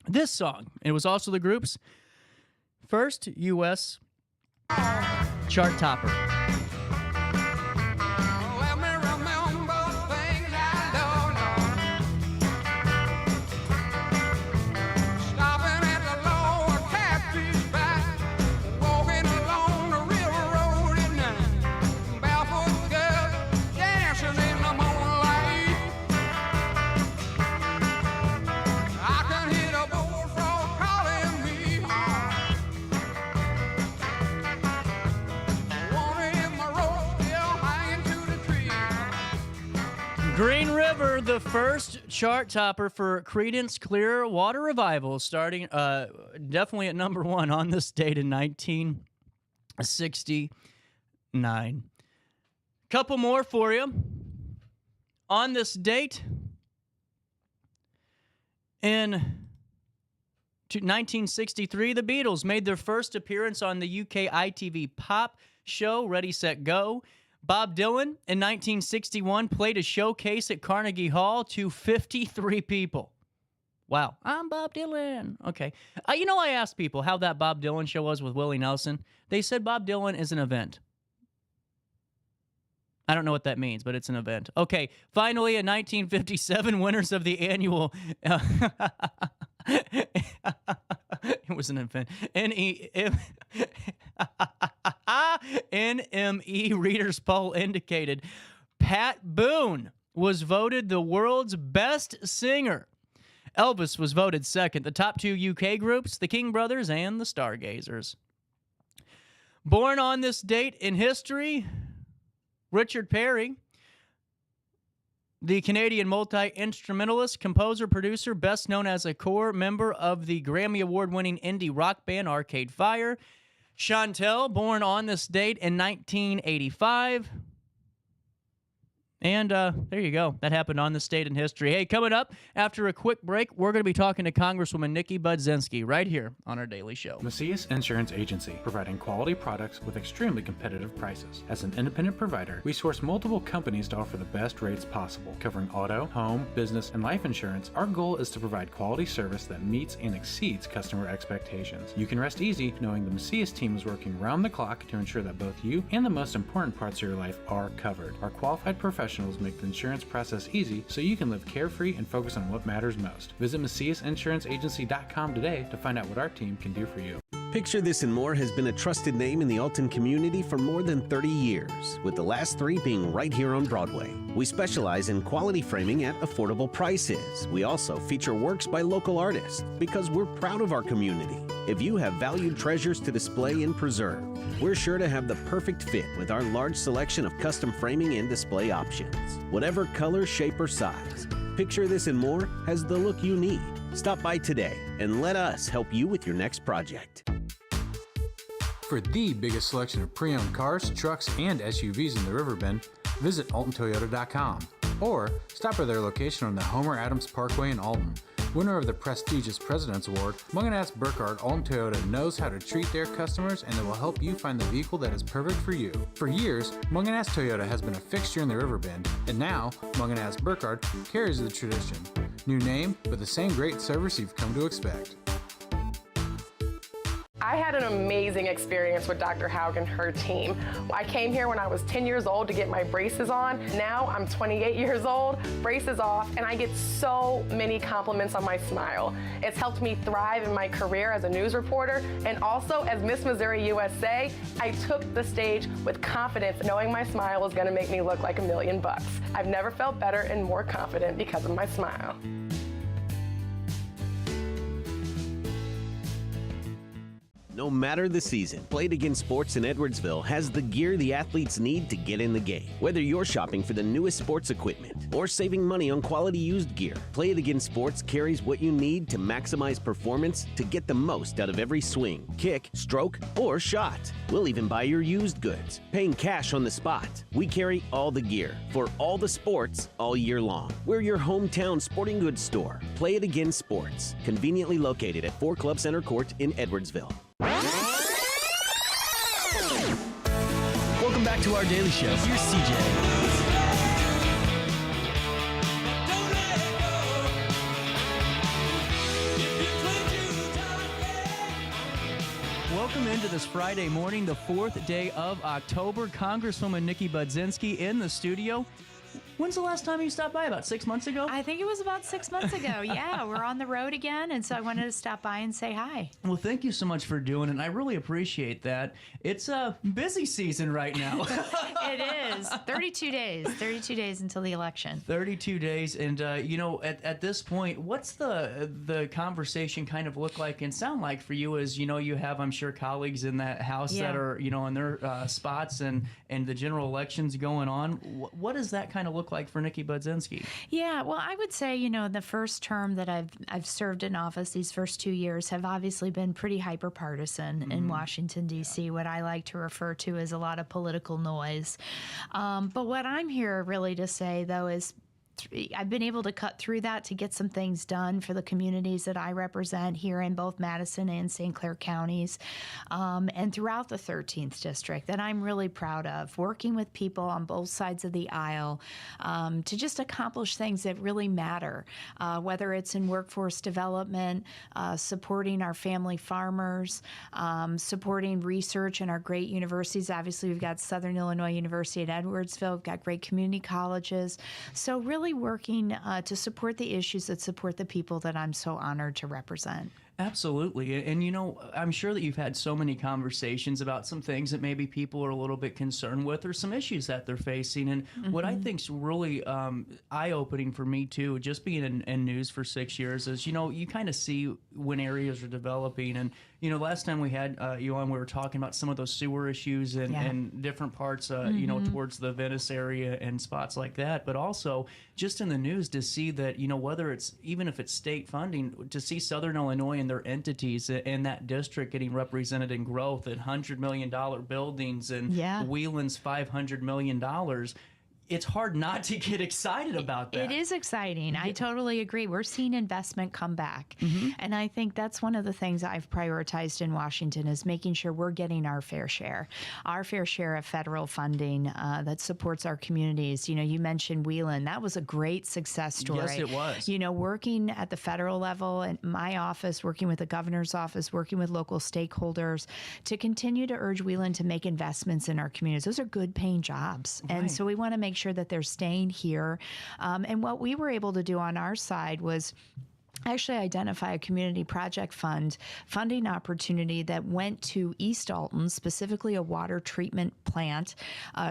this song. It was also the group's first U.S. chart topper. Let me remember things I don't know. Stopping at the lower catfish back, walking along the river road at night. Barefoot girls dancing in the moonlight. I can hear the bullfrog calling me home. Wanna hear my rope still hanging to the tree. Green River, the first chart topper for Creedence Clearwater Revival, starting definitely at number 1 on this date in 1969. Couple more for you. On this date in 1963, the Beatles made their first appearance on the UK ITV pop show Ready, Set, Go. Bob Dylan in 1961 played a showcase at Carnegie Hall to 53 people. Wow. I'm Bob Dylan. Okay. I asked people how that Bob Dylan show was with Willie Nelson. They said Bob Dylan is an event. I don't know what that means, but it's an event. Okay. Finally, in 1957, winners of the annual... it was an event. NME Readers Poll indicated Pat Boone was voted the world's best singer. Elvis was voted second. The top 2 UK groups, the King Brothers and the Stargazers. Born on this date in history, Richard Perry, the Canadian multi-instrumentalist, composer, producer, best known as a core member of the Grammy Award-winning indie rock band Arcade Fire. Chantel, born on this date in 1985. And there you go. That happened on this date in history. Hey, coming up after a quick break, we're going to be talking to Congresswoman Nikki Budzinski right here on our daily show. Macias Insurance Agency, providing quality products with extremely competitive prices. As an independent provider, we source multiple companies to offer the best rates possible, covering auto, home, business, and life insurance. Our goal is to provide quality service that meets and exceeds customer expectations. You can rest easy knowing the Macias team is working round the clock to ensure that both you and the most important parts of your life are covered. Our qualified professionals make the insurance process easy so you can live carefree and focus on what matters most. Visit MaciasInsuranceAgency.com today to find out what our team can do for you. Picture This and More has been a trusted name in the Alton community for more than 30 years, with the last 3 being right here on Broadway. We specialize in quality framing at affordable prices. We also feature works by local artists because we're proud of our community. If you have valued treasures to display and preserve, we're sure to have the perfect fit with our large selection of custom framing and display options. Whatever color, shape, or size, Picture This and More has the look you need. Stop by today and let us help you with your next project. For the biggest selection of pre-owned cars, trucks, and SUVs in the Riverbend, visit AltonToyota.com or stop by their location on the Homer Adams Parkway in Alton. Winner of the prestigious President's Award, Munganast Burkhardt Alton Toyota knows how to treat their customers, and they will help you find the vehicle that is perfect for you. For years, Munganast Toyota has been a fixture in the Riverbend, and now Munganast Burkhardt carries the tradition. New name, but the same great service you've come to expect. I had an amazing experience with Dr. Haug and her team. I came here when I was 10 years old to get my braces on. Now I'm 28 years old, braces off, and I get so many compliments on my smile. It's helped me thrive in my career as a news reporter, and also as Miss Missouri USA, I took the stage with confidence, knowing my smile was gonna make me look like $1 million. I've never felt better and more confident because of my smile. No matter the season, Play It Again Sports in Edwardsville has the gear the athletes need to get in the game. Whether you're shopping for the newest sports equipment or saving money on quality used gear, Play It Again Sports carries what you need to maximize performance to get the most out of every swing, kick, stroke, or shot. We'll even buy your used goods, paying cash on the spot. We carry all the gear for all the sports all year long. We're your hometown sporting goods store. Play It Again Sports, conveniently located at 4 Club Center Court in Edwardsville. Welcome back to our daily show. Here's CJ. Welcome into this Friday morning, the 4th day of October. Congresswoman Nikki Budzinski in the studio. When's the last time you stopped by? About 6 months ago? I think it was about 6 months ago. Yeah, we're on the road again, and so I wanted to stop by and say hi. Well, thank you so much for doing it, and I really appreciate that. It's a busy season right now. It is. 32 days until the election. 32 days, and at this point, what's the conversation kind of look like and sound like for you? As you have, I'm sure, colleagues in that house that are in their spots, and the general elections going on. What does that kind of look like for Nikki Budzinski? Yeah, well, I would say, the first term that I've served in office, these first 2 years, have obviously been pretty hyper-partisan in Washington, D.C., what I like to refer to as a lot of political noise. But what I'm here really to say, though, is I've been able to cut through that to get some things done for the communities that I represent here in both Madison and St. Clair counties, and throughout the 13th district that I'm really proud of, working with people on both sides of the aisle to just accomplish things that really matter, whether it's in workforce development, supporting our family farmers, supporting research in our great universities. Obviously, we've got Southern Illinois University at Edwardsville. We've got great community colleges. So really working to support the issues that support the people that I'm so honored to represent. Absolutely. And, I'm sure that you've had so many conversations about some things that maybe people are a little bit concerned with or some issues that they're facing. And what I think's really eye-opening for me, too, just being in news for 6 years is, you kind of see when areas are developing. And, last time we had you on, we were talking about some of those sewer issues and different parts, towards the Venice area and spots like that. But also just in the news to see that, whether it's, even if it's state funding, to see Southern Illinois and their entities in that district getting represented in growth at $100 million buildings and Wheelan's $500 million. It's hard not to get excited about that. It is exciting. I totally agree. We're seeing investment come back. And I think that's one of the things I've prioritized in Washington is making sure we're getting our fair share of federal funding that supports our communities. You mentioned Wheelan. That was a great success story. Yes, it was. Working at the federal level in my office, working with the governor's office, working with local stakeholders to continue to urge Wheelan to make investments in our communities. Those are good paying jobs. Right. And so we want to make sure that they're staying here. And what we were able to do on our side was actually identify a community project funding opportunity that went to East Alton, specifically a water treatment plant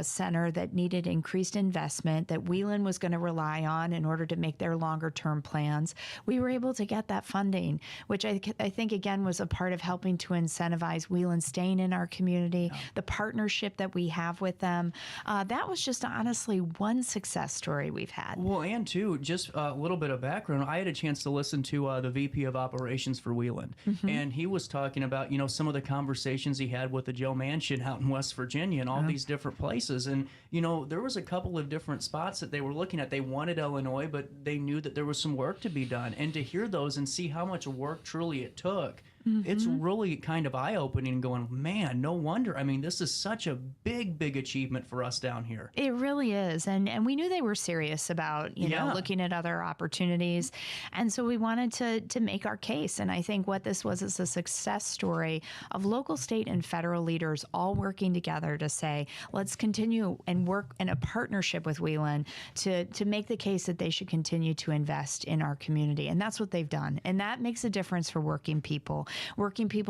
center that needed increased investment that Wheelan was going to rely on in order to make their longer term plans. We were able to get that funding, which I think, again, was a part of helping to incentivize Wheelan staying in our community, the partnership that we have with them. That was just honestly one success story we've had. Well, and too, just a little bit of background. I had a chance to listen to the VP of Operations for Wheelan, and he was talking about some of the conversations he had with the Joe Manchin out in West Virginia and all these different places. And there was a couple of different spots that they were looking at. They wanted Illinois, but they knew that there was some work to be done. And to hear those and see how much work truly it took, it's really kind of eye-opening, going, man, no wonder. I mean, this is such a big, big achievement for us down here. It really is. And we knew they were serious about, looking at other opportunities. And so we wanted to make our case. And I think what this was is a success story of local, state, and federal leaders all working together to say, let's continue and work in a partnership with Wheelan to make the case that they should continue to invest in our community. And that's what they've done. And that makes a difference for working people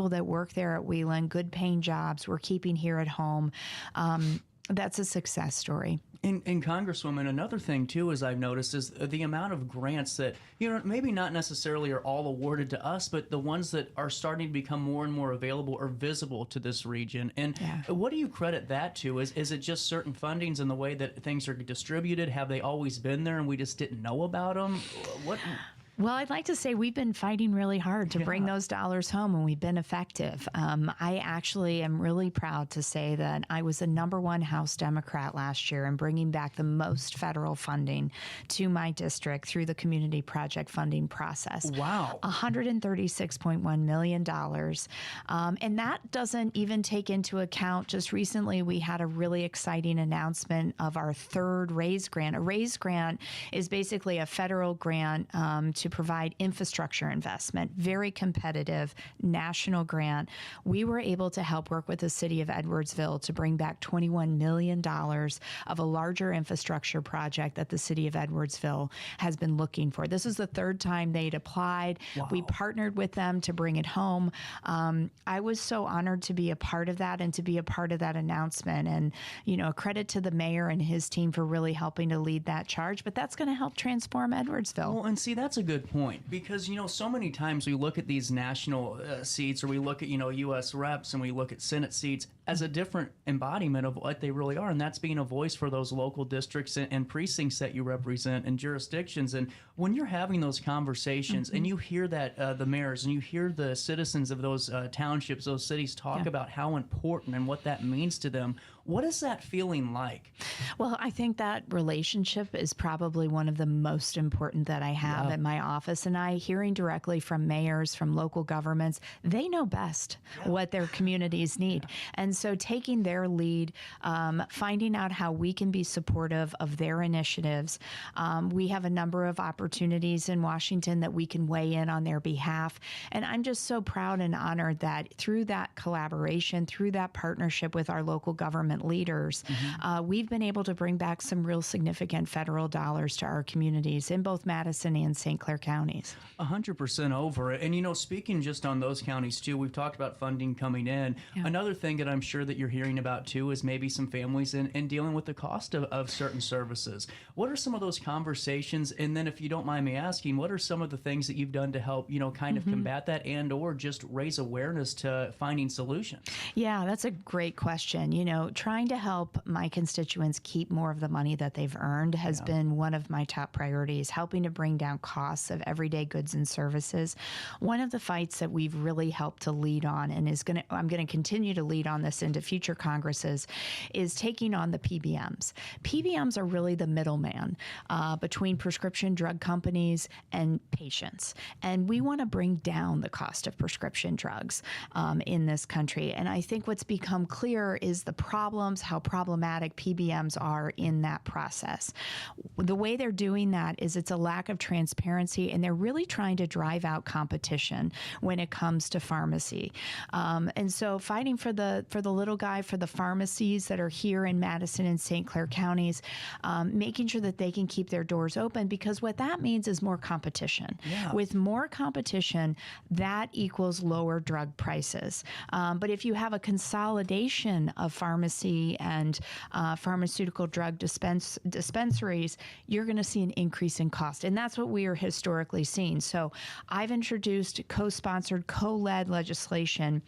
that work there at Wheelan, good paying jobs we're keeping here at home. That's a success story. And Congresswoman, another thing, too, as I've noticed, is the amount of grants that, maybe not necessarily are all awarded to us, but the ones that are starting to become more and more available or visible to this region. And what do you credit that to? Is it just certain fundings and the way that things are distributed? Have they always been there and we just didn't know about them? What? Well, I'd like to say we've been fighting really hard to bring those dollars home, and we've been effective. I actually am really proud to say that I was the #1 House Democrat last year in bringing back the most federal funding to my district through the community project funding process. Wow. $136.1 million. And that doesn't even take into account, just recently we had a really exciting announcement of our third RAISE grant. A RAISE grant is basically a federal grant to provide infrastructure investment, very competitive national grant. We were able to help work with the city of Edwardsville to bring back $21 million of a larger infrastructure project that the city of Edwardsville has been looking for. This is the third time they'd applied. Wow. We partnered with them to bring it home. I was so honored to be a part of that and to be a part of that announcement. And, you know, credit to the mayor and his team for really helping to lead that charge. But that's going to help transform Edwardsville. Well, and see, that's a good point because, you know, so many times we look at these national seats or we look at, you know, U.S. reps and we look at Senate seats as a different embodiment of what they really are. And that's being a voice for those local districts and precincts that you represent and jurisdictions. And when you're having those conversations and you hear that the mayors and you hear the citizens of those townships, those cities talk about how important and what that means to them, what is that feeling like? Well, I think that relationship is probably one of the most important that I have in my office. And hearing directly from mayors, from local governments, they know best what their communities need. And so taking their lead, finding out how we can be supportive of their initiatives. We have a number of opportunities in Washington that we can weigh in on their behalf. And I'm just so proud and honored that through that collaboration, through that partnership with our local government leaders, we've been able to bring back some real significant federal dollars to our communities in both Madison and St. Clair counties. 100% over. And, you know, speaking just on those counties, too, we've talked about funding coming in. Another thing that I'm sure that you're hearing about, too, is maybe some families and dealing with the cost of certain services. What are some of those conversations? And then, if you don't mind me asking, what are some of the things that you've done to help, you know, kind of combat that and or just raise awareness to finding solutions? Yeah, that's a great question. You know, trying to help my constituents keep more of the money that they've earned has been one of my top priorities, helping to bring down costs of everyday goods and services. One of the fights that we've really helped to lead on and I'm going to continue to lead on this into future Congresses is taking on the PBMs. PBMs are really the middleman between prescription drug companies and patients. And we want to bring down the cost of prescription drugs in this country. And I think what's become clear is the problems, how problematic PBMs are in that process. The way they're doing that is it's a lack of transparency, and they're really trying to drive out competition when it comes to pharmacy. And so fighting for the little guy, for the pharmacies that are here in Madison and St. Clair counties, making sure that they can keep their doors open, because what that means is more competition. With more competition, that equals lower drug prices. But if you have a consolidation of pharmacy and pharmaceutical drug dispensaries, you're going to see an increase in cost. And that's what we are historically seeing. So I've introduced co-sponsored, co-led legislation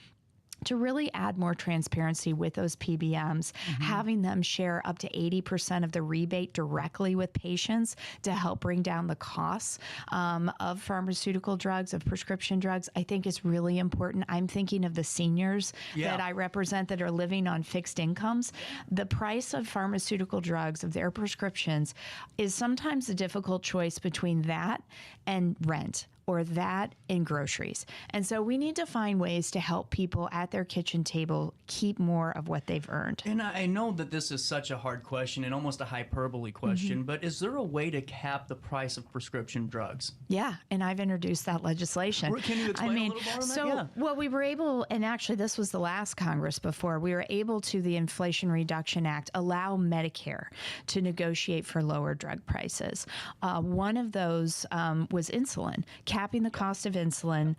to really add more transparency with those PBMs, having them share up to 80% of the rebate directly with patients to help bring down the costs of pharmaceutical drugs, of prescription drugs, I think is really important. I'm thinking of the seniors that I represent that are living on fixed incomes. The price of pharmaceutical drugs, of their prescriptions, is sometimes a difficult choice between that and rent, or that in groceries. And so we need to find ways to help people at their kitchen table keep more of what they've earned. And I know that this is such a hard question and almost a hyperbole question, but is there a way to cap the price of prescription drugs? Yeah, and I've introduced that legislation. Can you explain a little more on that? Well, we were able, and actually this was the last Congress before, we were able to, the Inflation Reduction Act, allow Medicare to negotiate for lower drug prices. One of those was insulin, capping the cost of insulin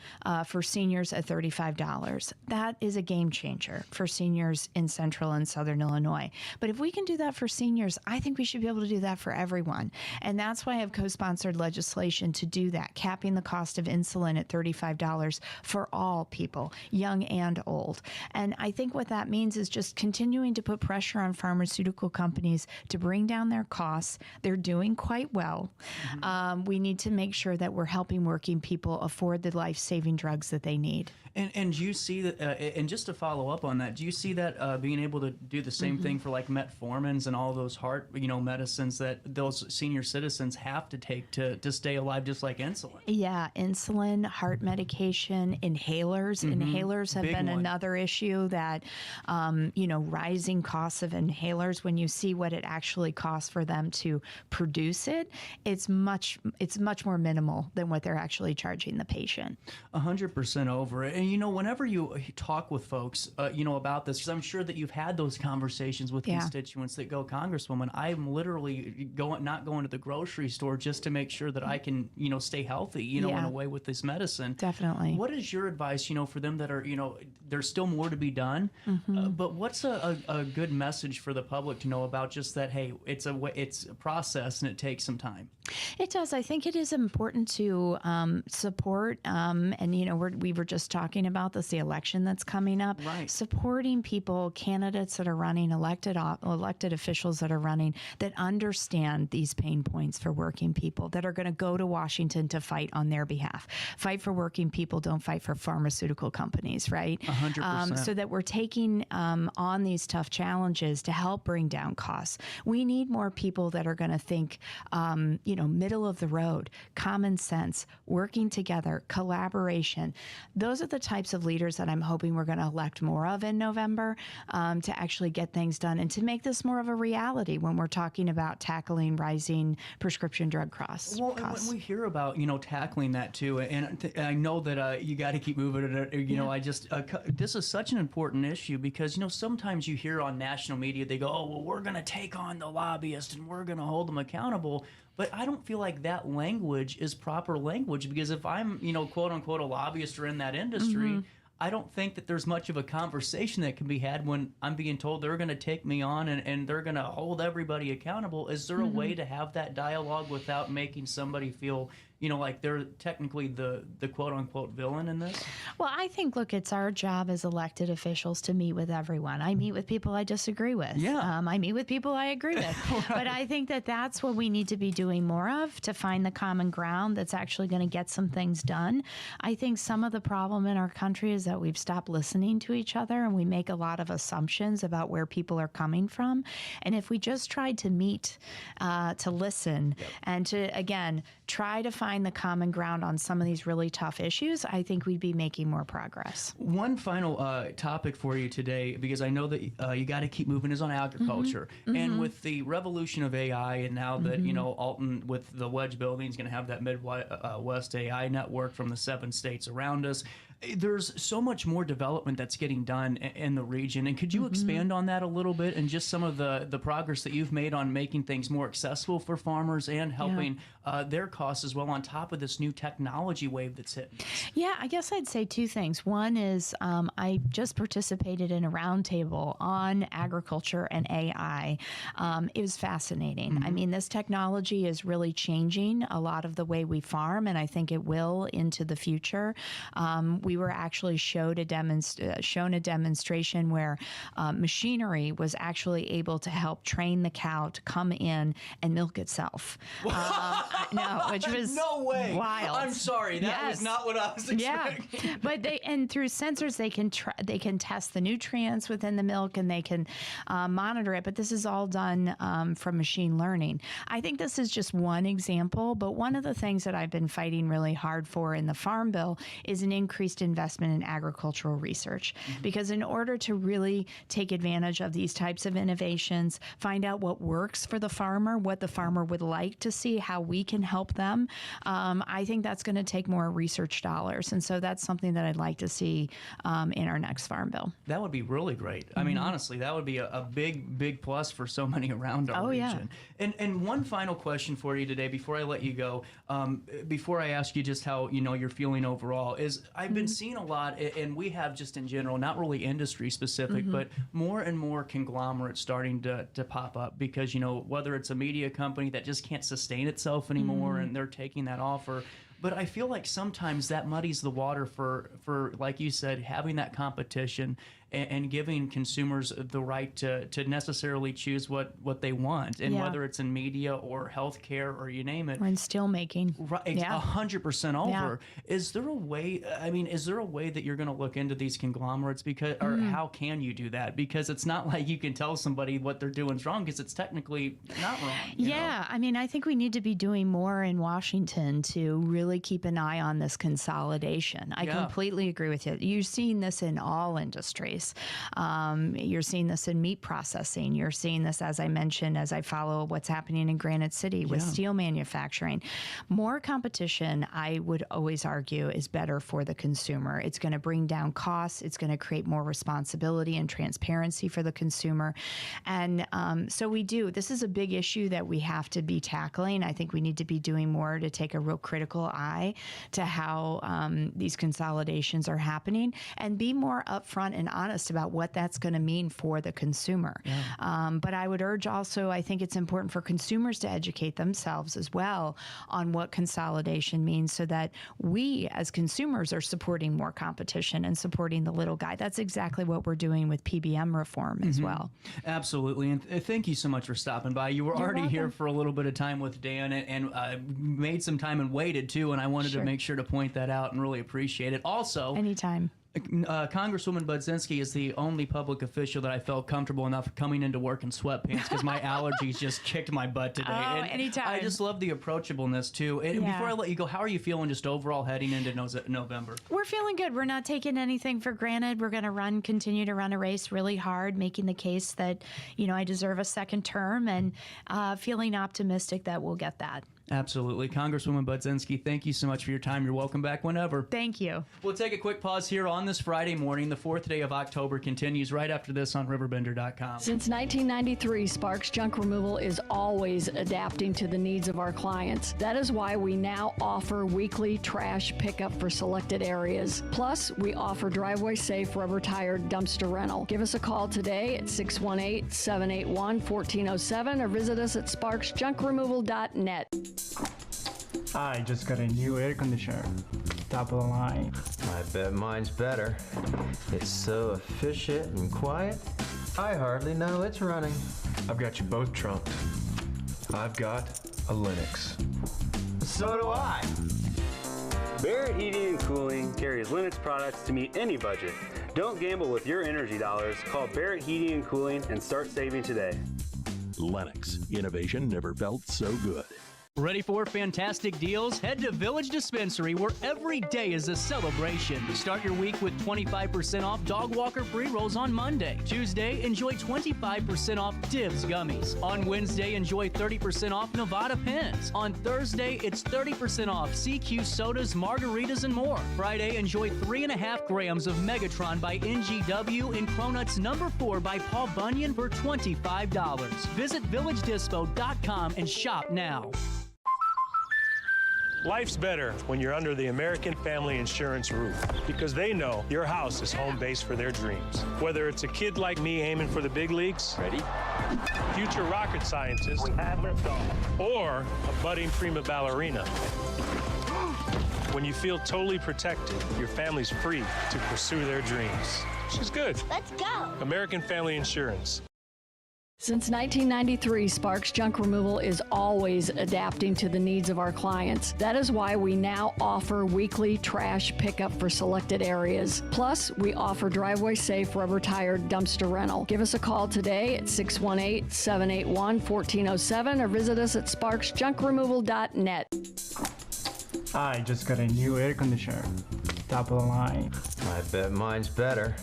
for seniors at $35. That is a game changer for seniors in Central and Southern Illinois. But if we can do that for seniors, I think we should be able to do that for everyone. And that's why I have co-sponsored legislation to do that, capping the cost of insulin at $35 for all people, young and old. And I think what that means is just continuing to put pressure on pharmaceutical companies to bring down their costs. They're doing quite well. We need to make sure that we're helping more working people afford the life-saving drugs that they need. And do you see that? And just to follow up on that, do you see that being able to do the same thing for like metformins and all those heart, medicines that those senior citizens have to take to stay alive, just like insulin? Yeah, insulin, heart medication, inhalers. Inhalers have Big been one. another issue that, rising costs of inhalers. When you see what it actually costs for them to produce it, it's much more minimal than what they're actually charging the patient. 100% over it. And whenever you talk with folks, about this, because I'm sure that you've had those conversations with constituents that go, Congresswoman, I'm literally not going to the grocery store just to make sure that I can, stay healthy, in a way with this medicine. Definitely. What is your advice, for them that are, there's still more to be done, but what's a good message for the public to know about just that, hey, it's a process and it takes some time? It does. I think it is important to support, and we were just talking about this, the election that's coming up. Right. Supporting people, candidates that are running, elected officials that are running, that understand these pain points for working people, that are going to go to Washington to fight on their behalf. Fight for working people, don't fight for pharmaceutical companies, right? 100%. So that we're taking on these tough challenges to help bring down costs. We need more people that are going to think, middle of the road, common sense, working together, collaboration. Those are the types of leaders that I'm hoping we're going to elect more of in November, to actually get things done and to make this more of a reality when we're talking about tackling rising prescription drug costs. Well, and when we hear about, tackling that too, and I know that you got to keep moving it, I just, this is such an important issue because, sometimes you hear on national media, they go, oh, well, we're going to take on the lobbyists and we're going to hold them accountable. But I don't feel like that language is proper language because if I'm, quote unquote, a lobbyist or in that industry, I don't think that there's much of a conversation that can be had when I'm being told they're going to take me on and they're going to hold everybody accountable. Is there a way to have that dialogue without making somebody feel, like they're technically the quote-unquote villain in this? Well, I think, look, it's our job as elected officials to meet with everyone. I meet with people I disagree with. Yeah. I meet with people I agree with. Right. But I think that that's what we need to be doing more of, to find the common ground that's actually going to get some things done. I think some of the problem in our country is that we've stopped listening to each other and we make a lot of assumptions about where people are coming from. And if we just tried to meet, to listen, and to, again, try to find the common ground on some of these really tough issues, I think we'd be making more progress. One final topic for you today, because I know that you got to keep moving, is on agriculture. And with the revolution of AI, and now that, Alton with the Wedge building is going to have that Midwest AI network from the 7 states around us, there's so much more development that's getting done in the region. And could you expand on that a little bit and just some of the progress that you've made on making things more accessible for farmers and helping their costs as well on top of this new technology wave that's hitting us? Yeah, I guess I'd say 2 things. One is I just participated in a roundtable on agriculture and AI. It was fascinating. I mean, this technology is really changing a lot of the way we farm, and I think it will into the future. We were actually shown a demonstration where machinery was actually able to help train the cow to come in and milk itself. Which was no way. Wild. I'm sorry, that was not what I was expecting. Yeah, but through sensors they can test the nutrients within the milk and they can monitor it. But this is all done from machine learning. I think this is just one example, but one of the things that I've been fighting really hard for in the Farm Bill is an increased investment in agricultural research. Because in order to really take advantage of these types of innovations, find out what works for the farmer, what the farmer would like to see, how we can help them, I think that's going to take more research dollars. And so that's something that I'd like to see in our next Farm Bill. That would be really great. I mean, honestly, that would be a big plus for so many around our region. And one final question for you today before I let you go, before I ask you just how you're feeling overall, is I've been seeing a lot, and we have just in general, not really industry specific, but more and more conglomerates starting to pop up because, whether it's a media company that just can't sustain itself anymore and they're taking that offer. But I feel like sometimes that muddies the water for like you said, having that competition and giving consumers the right to necessarily choose what they want, and whether it's in media or healthcare or you name it. Or in steel making. Right, 100% over. Is there a way? I mean, is there a way that you're going to look into these conglomerates? Because, or how can you do that? Because it's not like you can tell somebody what they're doing is wrong, because it's technically not wrong. you know? I mean, I think we need to be doing more in Washington to really keep an eye on this consolidation. I completely agree with you. You're seeing this in all industries. You're seeing this in meat processing. You're seeing this, as I mentioned, as I follow what's happening in Granite City with steel manufacturing. More competition, I would always argue, is better for the consumer. It's going to bring down costs. It's going to create more responsibility and transparency for the consumer. And so we do. This is a big issue that we have to be tackling. I think we need to be doing more to take a real critical eye to how these consolidations are happening and be more upfront and honest about what that's going to mean for the consumer. But I would urge also, I think it's important for consumers to educate themselves as well on what consolidation means, so that we as consumers are supporting more competition and supporting the little guy. That's exactly what we're doing with PBM reform as well. Absolutely. And thank you so much for stopping by. You were already here for a little bit of time with Dan, and made some time and waited too, and I wanted to make sure to point that out and really appreciate it. Also, anytime. Congresswoman Budzinski is the only public official that I felt comfortable enough coming into work in sweatpants, because my allergies just kicked my butt today. And anytime. I just love the approachableness too. And before I let you go, how are you feeling just overall heading into November? We're feeling good. We're not taking anything for granted. We're going to continue to run a race really hard, making the case that, I deserve a second term, and feeling optimistic that we'll get that. Absolutely. Congresswoman Budzinski, thank you so much for your time. You're welcome back whenever. Thank you. We'll take a quick pause here on this Friday morning. The 4th day of October continues right after this on RiverBender.com. Since 1993, Sparks Junk Removal is always adapting to the needs of our clients. That is why we now offer weekly trash pickup for selected areas. Plus, we offer driveway-safe rubber-tired dumpster rental. Give us a call today at 618-781-1407 or visit us at sparksjunkremoval.net. I just got a new air conditioner. Top of the line. I bet mine's better. It's so efficient and quiet, I hardly know it's running. I've got you both trumped. I've got a Linux. So do I. Barrett Heating and Cooling carries Linux products to meet any budget. Don't gamble with your energy dollars. Call Barrett Heating and Cooling and start saving today. Lennox. Innovation never felt so good. Ready for fantastic deals? Head to Village Dispensary, where every day is a celebration. Start your week with 25% off dog walker pre-rolls on Monday. Tuesday, enjoy 25% off Divs gummies. On Wednesday, enjoy 30% off Nevada pens. On Thursday, it's 30% off CQ sodas, margaritas, and more. Friday, enjoy 3.5 grams of Megatron by NGW and Cronuts number 4 by Paul Bunyan for $25. Visit VillageDispo.com and shop now. Life's better when you're under the American Family Insurance roof, because they know your house is home base for their dreams. Whether it's a kid like me aiming for the big leagues, ready, future rocket scientist, or a budding prima ballerina. When you feel totally protected, your family's free to pursue their dreams. She's good. Let's go. American Family Insurance. Since 1993, Sparks Junk Removal is always adapting to the needs of our clients. That is why we now offer weekly trash pickup for selected areas. Plus, we offer driveway-safe rubber-tired dumpster rental. Give us a call today at 618-781-1407 or visit us at sparksjunkremoval.net. I just got a new air conditioner. Top of the line. I bet mine's better.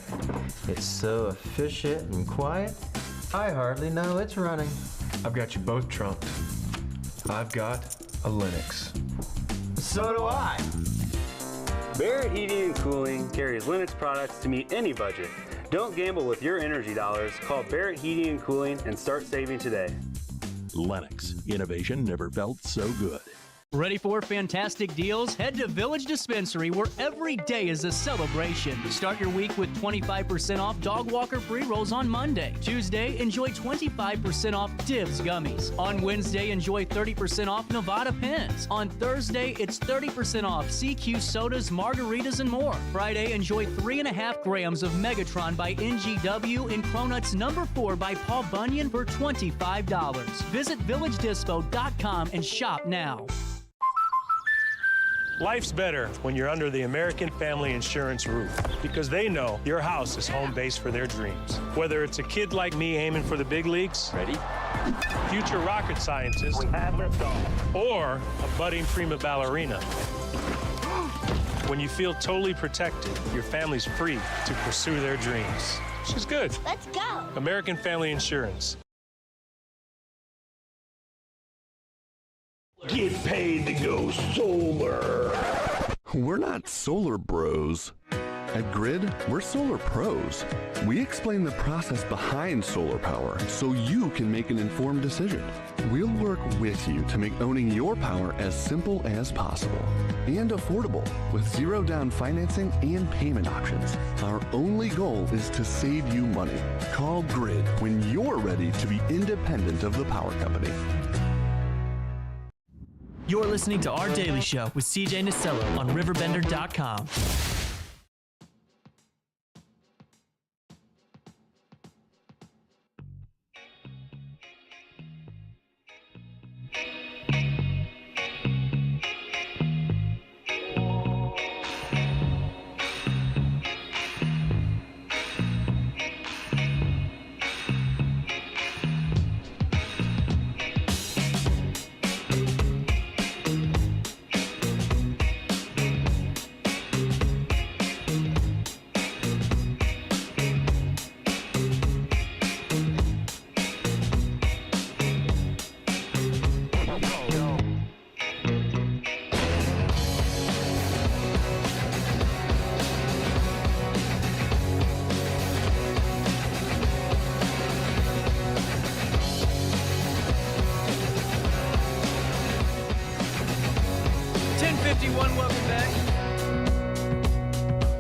It's so efficient and quiet, I hardly know it's running. I've got you both trumped. I've got a Linux. So do I. Barrett Heating and Cooling carries Linux products to meet any budget. Don't gamble with your energy dollars. Call Barrett Heating and Cooling and start saving today. Lennox. Innovation never felt so good. Ready for fantastic deals? Head to Village Dispensary, where every day is a celebration. Start your week with 25% off dog walker pre-rolls on Monday. Tuesday, enjoy 25% off Divs gummies. On Wednesday, enjoy 30% off Nevada pens. On Thursday, it's 30% off CQ sodas, margaritas, and more. Friday, enjoy 3.5 grams of Megatron by NGW and Cronuts number 4 by Paul Bunyan for $25. Visit VillageDispo.com and shop now. Life's better when you're under the American Family Insurance roof because they know your house is home base for their dreams. Whether it's a kid like me aiming for the big leagues, ready? Future rocket scientist, or a budding prima ballerina. When you feel totally protected, your family's free to pursue their dreams. She's good. Let's go. American Family Insurance. Get paid to go solar. We're not solar bros. At Grid, we're solar pros. We explain the process behind solar power so you can make an informed decision. We'll work with you to make owning your power as simple as possible and affordable with zero down financing and payment options. Our only goal is to save you money. Call Grid when you're ready to be independent of the power company. You're listening to Our Daily Show with CJ Nasello on RiverBender.com. Welcome back.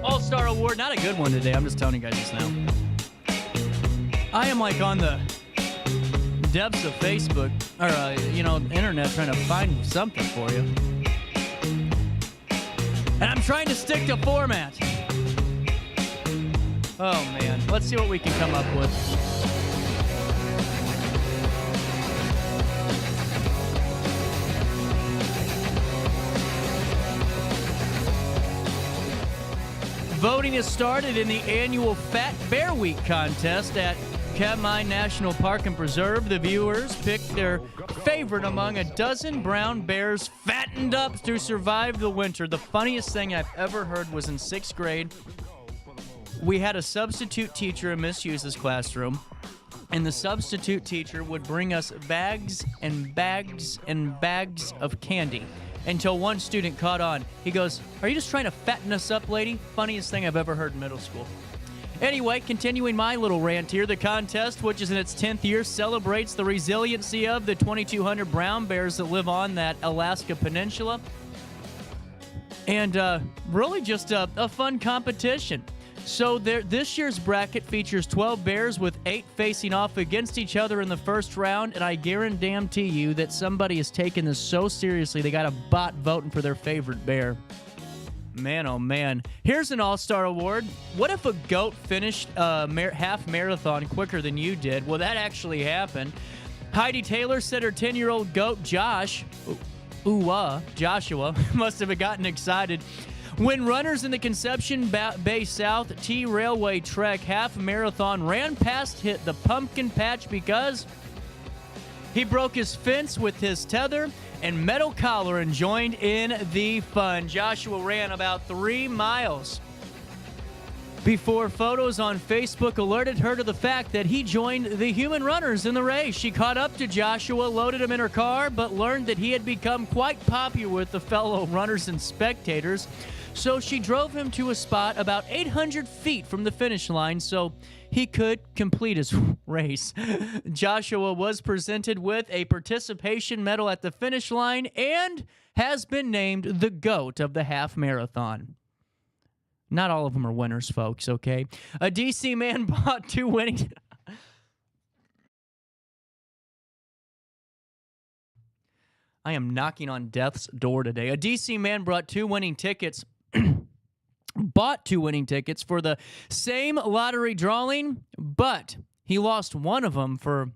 All-Star Award, not a good one today. I'm just telling you guys this now. I am like on the depths of Facebook or internet trying to find something for you, and I'm trying to stick to format. Oh man, let's see what we can come up with. Voting has started in the annual Fat Bear Week contest at Katmai National Park and Preserve. The viewers picked their favorite among a dozen brown bears fattened up to survive the winter. The funniest thing I've ever heard was in 6th grade. We had a substitute teacher in Miss Hughes' classroom, and the substitute teacher would bring us bags and bags and bags of candy. Until one student caught on. He goes, "Are you just trying to fatten us up, lady?" Funniest thing I've ever heard in middle school. Anyway, continuing my little rant here, the contest, which is in its 10th year, celebrates the resiliency of the 2,200 brown bears that live on that Alaska peninsula. And really just a fun competition. So this year's bracket features 12 bears with 8 facing off against each other in the first round, and I guarantee you that somebody is taking this so seriously they got a bot voting for their favorite bear. Man, oh man. Here's an all-star award. What if a goat finished a half marathon quicker than you did? Well, that actually happened. Heidi Taylor said her 10-year-old goat, Joshua, must have gotten excited when runners in the Conception Bay South T Railway Trek half marathon ran past the pumpkin patch because he broke his fence with his tether and metal collar and joined in the fun. Joshua ran about 3 miles before photos on Facebook alerted her to the fact that he joined the human runners in the race. She caught up to Joshua, loaded him in her car, but learned that he had become quite popular with the fellow runners and spectators. So she drove him to a spot about 800 feet from the finish line so he could complete his race. Joshua was presented with a participation medal at the finish line and has been named the GOAT of the half marathon. Not all of them are winners, folks, okay? A D.C. man bought 2 winning... I am knocking on death's door today. A D.C. man bought 2 winning tickets for the same lottery drawing, but he lost one of them for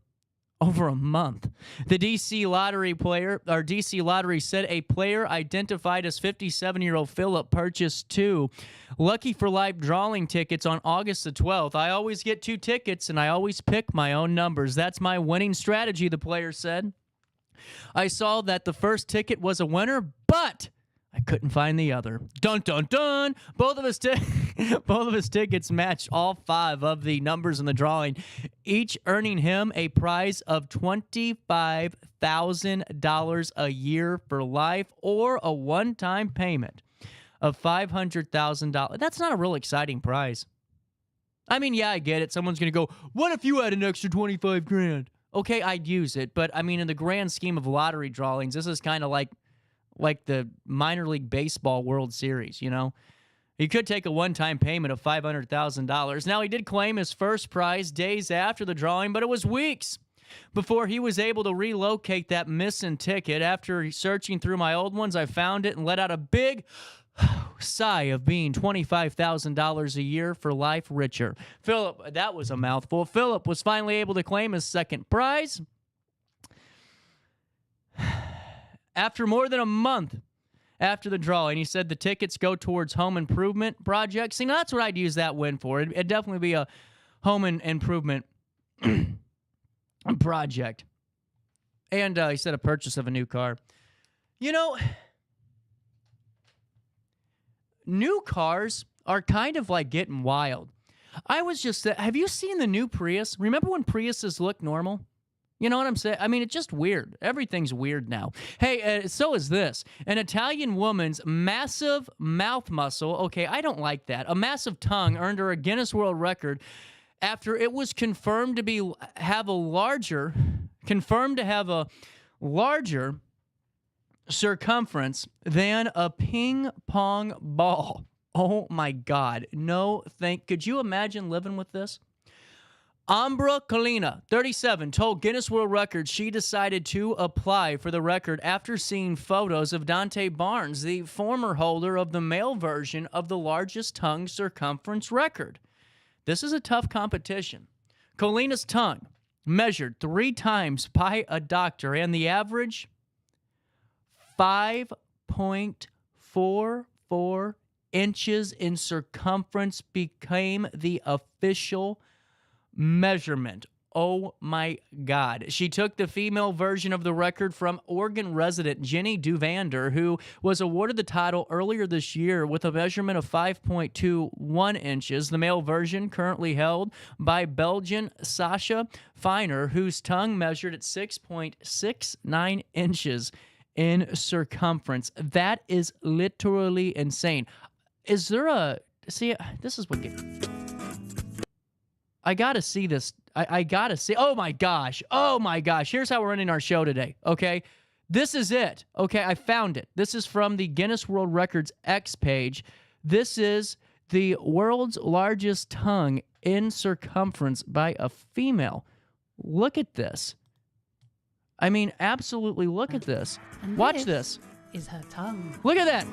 over a month. The D.C. Lottery said a player identified as 57-year-old Philip purchased 2 Lucky for Life drawing tickets on August the 12th. I always get 2 tickets, and I always pick my own numbers. That's my winning strategy, the player said. I saw that the first ticket was a winner, but I couldn't find the other. Dun, dun, dun. Both of his tickets matched all 5 of the numbers in the drawing, each earning him a prize of $25,000 a year for life or a one-time payment of $500,000. That's not a real exciting prize. I mean, yeah, I get it. Someone's going to go, what if you had an extra $25,000? Okay, I'd use it, but I mean, in the grand scheme of lottery drawings, this is kind of like the minor league baseball World Series, you know? He could take a one-time payment of $500,000. Now, he did claim his first prize days after the drawing, but it was weeks before he was able to relocate that missing ticket. After searching through my old ones, I found it and let out a big sigh of being $25,000 a year for life richer. Philip, that was a mouthful. Philip was finally able to claim his second prize after more than a month after the drawing. He said the tickets go towards home improvement projects. See, now that's what I'd use that win for. It'd definitely be a home improvement project. And he said a purchase of a new car. You know, new cars are kind of like getting wild. I was just, have you seen the new Prius? Remember when Priuses looked normal? You know what I'm saying? I mean, it's just weird. Everything's weird now. Hey, so is this. An Italian woman's massive mouth muscle, okay, I don't like that, a massive tongue earned her a Guinness World Record after it was confirmed to have a larger circumference than a ping pong ball. Oh my God. No, could you imagine living with this? Ambra Colina, 37, told Guinness World Records she decided to apply for the record after seeing photos of Dante Barnes, the former holder of the male version of the largest tongue circumference record. This is a tough competition. Colina's tongue measured 3 times by a doctor, and the average 5.44 inches in circumference became the official measurement. Oh my God. She took the female version of the record from Oregon resident Jenny Duvander, who was awarded the title earlier this year with a measurement of 5.21 inches. The male version currently held by Belgian Sasha Feiner, whose tongue measured at 6.69 inches in circumference. That is literally insane. Is there see, this is what I gotta see this. I gotta see. Oh my gosh. Here's how we're ending our show today. Okay. This is it. Okay. I found it. This is from the Guinness World Records X page. This is the world's largest tongue in circumference by a female. Look at this. I mean, absolutely look at this. And watch this. Is her tongue. Look at that.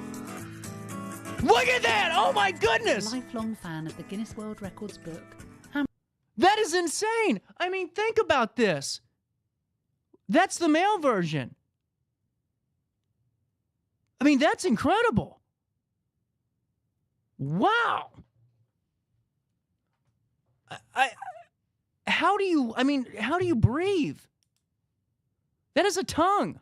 Look at that. Oh my goodness. Lifelong fan of the Guinness World Records book. That is insane. I mean, think about this. That's the male version. I mean, that's incredible. Wow. How do you breathe? That is a tongue.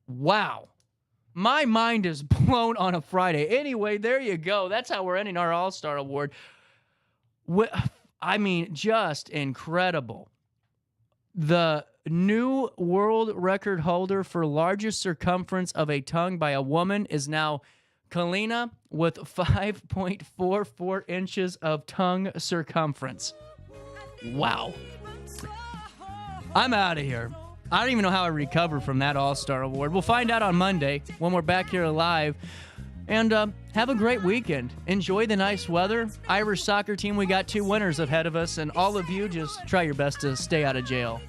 Wow. My mind is blown on a Friday. Anyway, there you go. That's how we're ending our All-Star Award. I mean, just incredible. The new world record holder for largest circumference of a tongue by a woman is now Kalina with 5.44 inches of tongue circumference. Wow. I'm out of here. I don't even know how I recover from that All-Star Award. We'll find out on Monday when we're back here live. And have a great weekend. Enjoy the nice weather. Irish soccer team, we got 2 winners ahead of us. And all of you, just try your best to stay out of jail.